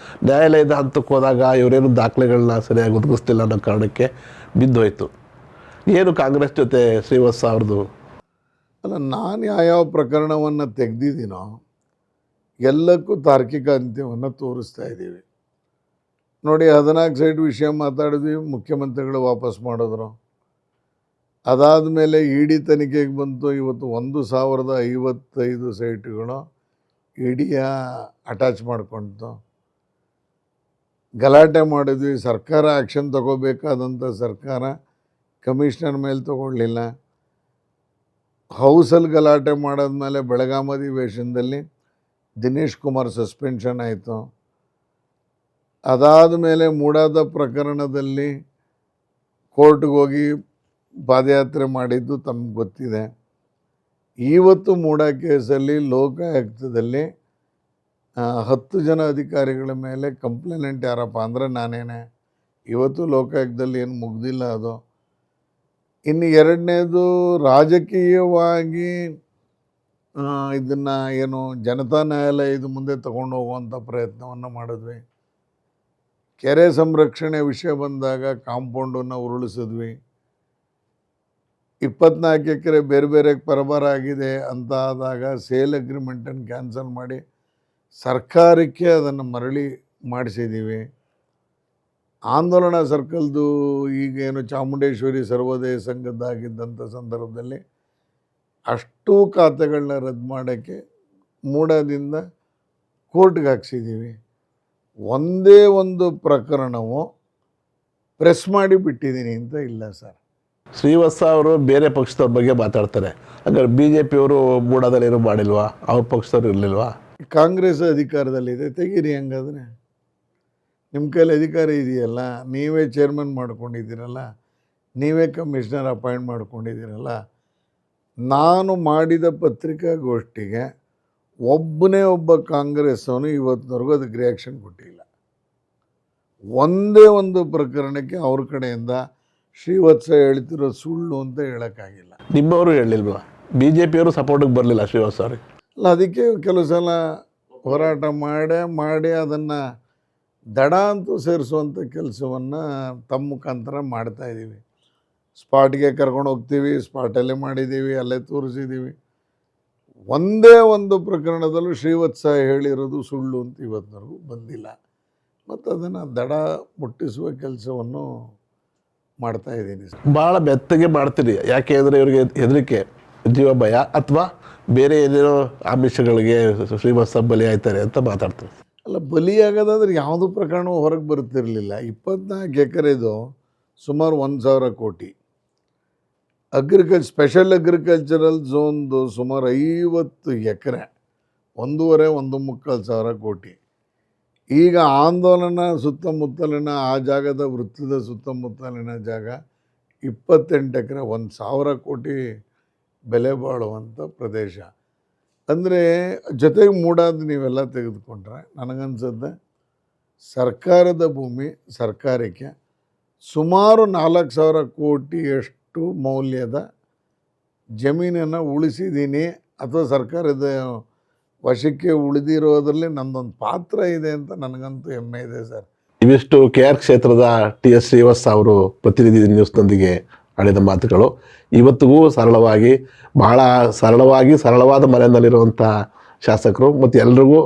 ನ್ಯಾಯಾಲಯದ ಹಂತಕ್ಕೆ ಹೋದಾಗ ಇವರೇನು ದಾಖಲೆಗಳನ್ನ ಸರಿಯಾಗಿ ಒದಗಿಸ್ತಿಲ್ಲ ಅನ್ನೋ ಕಾರಣಕ್ಕೆ ಬಿದ್ದೋಯ್ತು. ಏನು ಕಾಂಗ್ರೆಸ್ ಜೊತೆ ಶ್ರೀವತ್ಸ ಅವ್ರದ್ದು? ಅಲ್ಲ, ನಾನು ಯಾವ್ಯಾವ ಪ್ರಕರಣವನ್ನು ತೆಗೆದಿದ್ದೀನೋ ಎಲ್ಲಕ್ಕೂ ತಾರ್ಕಿಕ ಅಂತ್ಯವನ್ನು ತೋರಿಸ್ತಾ ಇದ್ದೀವಿ. ನೋಡಿ, 14 ಸೈಟ್ ವಿಷಯ ಮಾತಾಡಿದ್ವಿ, ಮುಖ್ಯಮಂತ್ರಿಗಳು ವಾಪಸ್ ಮಾಡಿದ್ರು. ಅದಾದ ಮೇಲೆ ಇಡಿ ತನಿಖೆಗೆ ಬಂತು. ಇವತ್ತು 1055 ಸೈಟುಗಳು ಇಡಿಯ ಅಟ್ಯಾಚ್ ಮಾಡ್ಕೊಳ್ತು. ಗಲಾಟೆ ಮಾಡಿದ್ವಿ, ಸರ್ಕಾರ ಆ್ಯಕ್ಷನ್ ತಗೋಬೇಕಾದಂಥ ಸರ್ಕಾರ ಕಮಿಷನರ್ ಮೇಲೆ ತಗೊಳ್ಳಿಲ್ಲ. ಹೌಸಲ್ಲಿ ಗಲಾಟೆ ಮಾಡಾದ್ಮೇಲೆ ಬೆಳಗಾಂ ಅಧಿವೇಶನದಲ್ಲಿ ದಿನೇಶ್ ಕುಮಾರ್ ಸಸ್ಪೆನ್ಷನ್ ಆಯಿತು. ಅದಾದ ಮೇಲೆ ಮೂಡಾದ ಪ್ರಕರಣದಲ್ಲಿ ಕೋರ್ಟ್ಗೆ ಹೋಗಿ ಪಾದಯಾತ್ರೆ ಮಾಡಿದ್ದು ತಮಗೆ ಗೊತ್ತಿದೆ. ಇವತ್ತು ಮೂಡಾ ಕೇಸಲ್ಲಿ ಲೋಕಾಯುಕ್ತದಲ್ಲಿ 10 ಜನ ಅಧಿಕಾರಿಗಳ ಮೇಲೆ ಕಂಪ್ಲೇಂಟ್ ಯಾರಪ್ಪ ಅಂದರೆ ನಾನೇನೆ. ಇವತ್ತು ಲೋಕಾಯುಕ್ತದಲ್ಲಿ ಏನು ಮುಗ್ದಿಲ್ಲ ಅದು. ಇನ್ನು ಎರಡನೇದು, ರಾಜಕೀಯವಾಗಿ ಇದನ್ನು ಏನು ಜನತಾ ನ್ಯಾಯಾಲಯದ ಮುಂದೆ ತಗೊಂಡು ಹೋಗುವಂಥ ಪ್ರಯತ್ನವನ್ನು ಮಾಡಿದ್ವಿ. ಕೆರೆ ಸಂರಕ್ಷಣೆ ವಿಷಯ ಬಂದಾಗ ಕಾಂಪೌಂಡನ್ನು ಉರುಳಿಸಿದ್ವಿ. 24 ಎಕರೆ ಬೇರೆ ಬೇರೆ ಪರಬರ ಆಗಿದೆ ಅಂತ ಆದಾಗ ಸೇಲ್ ಅಗ್ರಿಮೆಂಟನ್ನು ಕ್ಯಾನ್ಸಲ್ ಮಾಡಿ ಸರ್ಕಾರಕ್ಕೆ ಅದನ್ನು ಮರಳಿ ಮಾಡಿಸಿದ್ದೀವಿ. ಆಂದೋಲನ ಸರ್ಕಲ್ದು ಈಗೇನು ಚಾಮುಂಡೇಶ್ವರಿ ಸರ್ವೋದಯ ಸಂಘದ್ದಾಗಿದ್ದಂಥ ಸಂದರ್ಭದಲ್ಲಿ ಅಷ್ಟೂ ಖಾತೆಗಳನ್ನ ರದ್ದು ಮಾಡೋಕ್ಕೆ ಮೂಡದಿಂದ ಕೋರ್ಟ್ಗೆ ಹಾಕ್ಸಿದ್ದೀವಿ. ಒಂದೇ ಒಂದು ಪ್ರಕರಣವು ಪ್ರೆಸ್ ಮಾಡಿ ಬಿಟ್ಟಿದ್ದೀನಿ ಅಂತ ಇಲ್ಲ ಸರ್. ಶ್ರೀವತ್ಸ ಅವರು ಬೇರೆ ಪಕ್ಷದವ್ರ ಬಗ್ಗೆ ಮಾತಾಡ್ತಾರೆ, ಹಾಗಾದ್ರೆ BJP ಅವರು ಮೂಡಾದಲ್ಲಿ ಏನೂ ಮಾಡಿಲ್ವಾ? ಅವ್ರ ಪಕ್ಷದವ್ರು ಇರಲಿಲ್ವಾ? ಕಾಂಗ್ರೆಸ್ ಅಧಿಕಾರದಲ್ಲಿದೆ, ತೆಗೀರಿ. ಹಂಗಾದ್ರೆ ನಿಮ್ಮ ಕೈಲಿ ಅಧಿಕಾರ ಇದೆಯಲ್ಲ, ನೀವೇ ಚೇರ್ಮನ್ ಮಾಡ್ಕೊಂಡಿದ್ದೀರಲ್ಲ, ನೀವೇ ಕಮಿಷನರ್ ಅಪಾಯಿಂಟ್ ಮಾಡ್ಕೊಂಡಿದ್ದೀರಲ್ಲ. ನಾನು ಮಾಡಿದ ಪತ್ರಿಕಾಗೋಷ್ಠಿಗೆ ಒಬ್ಬನೇ ಒಬ್ಬ ಕಾಂಗ್ರೆಸ್ಸವನು ಇವತ್ತಿನವರೆಗೂ ಅದಕ್ಕೆ ರಿಯಾಕ್ಷನ್ ಕೊಟ್ಟಿಲ್ಲ. ಒಂದೇ ಒಂದು ಪ್ರಕರಣಕ್ಕೆ ಅವ್ರ ಕಡೆಯಿಂದ ಶ್ರೀವತ್ಸ ಹೇಳ್ತಿರೋ ಸುಳ್ಳು ಅಂತ ಹೇಳೋಕ್ಕಾಗಿಲ್ಲ. ನಿಮ್ಮವರು ಹೇಳಿಲ್ವಾ? BJP ಅವರು ಸಪೋರ್ಟಿಗೆ ಬರಲಿಲ್ಲ ಶ್ರೀವತ್ಸ ಅವ್ರಿಗೆ? ಅಲ್ಲ, ಅದಕ್ಕೆ ಕೆಲವು ಸಲ ಹೋರಾಟ ಮಾಡಿ ಅದನ್ನು ದಡ ಅಂತೂ ಸೇರಿಸುವಂಥ ಕೆಲಸವನ್ನು ತಮ್ಮ ಮುಖಾಂತರ ಮಾಡ್ತಾಯಿದ್ದೀವಿ. ಸ್ಪಾಟ್ಗೆ ಕರ್ಕೊಂಡು ಹೋಗ್ತೀವಿ, ಸ್ಪಾಟಲ್ಲೇ ಮಾಡಿದ್ದೀವಿ, ಅಲ್ಲೇ ತೋರಿಸಿದ್ದೀವಿ. ಒಂದೇ ಒಂದು ಪ್ರಕರಣದಲ್ಲೂ ಶ್ರೀವತ್ಸ ಹೇಳಿರೋದು ಸುಳ್ಳು ಅಂತ ಇವತ್ತಿನವರೆಗೂ ಬಂದಿಲ್ಲ. ಮತ್ತು ಅದನ್ನು ದಡ ಮುಟ್ಟಿಸುವ ಕೆಲಸವನ್ನು ಮಾಡ್ತಾಯಿದ್ದೀನಿ. ಭಾಳ ಬೆತ್ತಗೆ ಮಾಡ್ತೀರಿ. ಯಾಕೆ ಅಂದರೆ ಇವ್ರಿಗೆ ಹೆದರಿಕೆ, ಜೀವ ಭಯ, ಅಥವಾ ಬೇರೆ ಏನೇನೋ ಆಮಿಷಗಳಿಗೆ ಶ್ರೀವತ್ಸ ಬಲಿ ಆಯ್ತಾರೆ ಅಂತ ಮಾತಾಡ್ತಾರೆ. ಅಲ್ಲ, ಬಲಿಯಾಗೋದಾದ್ರೆ ಯಾವುದೂ ಪ್ರಕರಣವೂ ಹೊರಗೆ ಬರುತ್ತಿರಲಿಲ್ಲ. 24 ಎಕರೆದು ಸುಮಾರು 1,000 ಕೋಟಿ. ಸ್ಪೆಷಲ್ ಅಗ್ರಿಕಲ್ಚರಲ್ ಝೋನ್ದು ಸುಮಾರು 50 ಎಕರೆ, 1,5–1,25 ಕೋಟಿ. ಈಗ ಆಂದೋಲನ ಸುತ್ತಮುತ್ತಲಿನ ಆ ಜಾಗದ ವೃತ್ತದ ಸುತ್ತಮುತ್ತಲಿನ ಜಾಗ 28 ಎಕರೆ, 1,000 ಕೋಟಿ ಬೆಲೆ ಬಾಳುವಂಥ ಪ್ರದೇಶ. ಅಂದರೆ ಜೊತೆಗೆ ಮೂಡಾದ ನೀವೆಲ್ಲ ತೆಗೆದುಕೊಂಡ್ರೆ ನನಗನ್ಸುತ್ತೆ ಸರ್ಕಾರದ ಭೂಮಿ ಸರ್ಕಾರಕ್ಕೆ ಸುಮಾರು 4,000 ಕೋಟಿಯಷ್ಟು ಮೌಲ್ಯದ ಜಮೀನನ್ನು ಉಳಿಸಿದ್ದೀನಿ, ಅಥವಾ ಸರ್ಕಾರದ ವಶಕ್ಕೆ ಉಳಿದಿರೋದ್ರಲ್ಲಿ ನನ್ನದೊಂದು ಪಾತ್ರ ಇದೆ ಅಂತ ನನಗಂತೂ ಹೆಮ್ಮೆ ಇದೆ ಸರ್. ಇವಿಷ್ಟು KR ಕ್ಷೇತ್ರದ TS ಶ್ರೀವತ್ಸ ಅವರು ಪ್ರತಿನಿಧಿ ನ್ಯೂಸ್ನೊಂದಿಗೆ ಆಡಿದ ಮಾತುಗಳು. ಇವತ್ತಿಗೂ ಬಹಳ ಸರಳವಾದ ಮನೆಯಲ್ಲಿರುವಂಥ ಶಾಸಕರು, ಮತ್ತು ಎಲ್ರಿಗೂ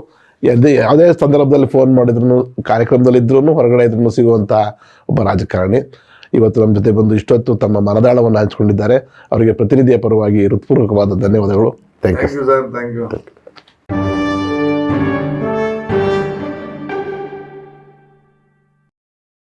ಯಾವುದೇ ಸಂದರ್ಭದಲ್ಲಿ ಫೋನ್ ಮಾಡಿದ್ರು, ಕಾರ್ಯಕ್ರಮದಲ್ಲಿದ್ರೂ ಹೊರಗಡೆ ಇದ್ರೂ ಸಿಗುವಂಥ ಒಬ್ಬ ರಾಜಕಾರಣಿ ಇವತ್ತು ನಮ್ಮ ಜೊತೆ ಬಂದು ಇಷ್ಟೊತ್ತು ತಮ್ಮ ಮನದಾಳವನ್ನು ಹಂಚಿಕೊಂಡಿದ್ದಾರೆ. ಅವರಿಗೆ ಪ್ರತಿನಿಧಿಯ ಪರವಾಗಿ ಹೃತ್ಪೂರ್ವಕವಾದ ಧನ್ಯವಾದಗಳು. Thank you sir. Thank you.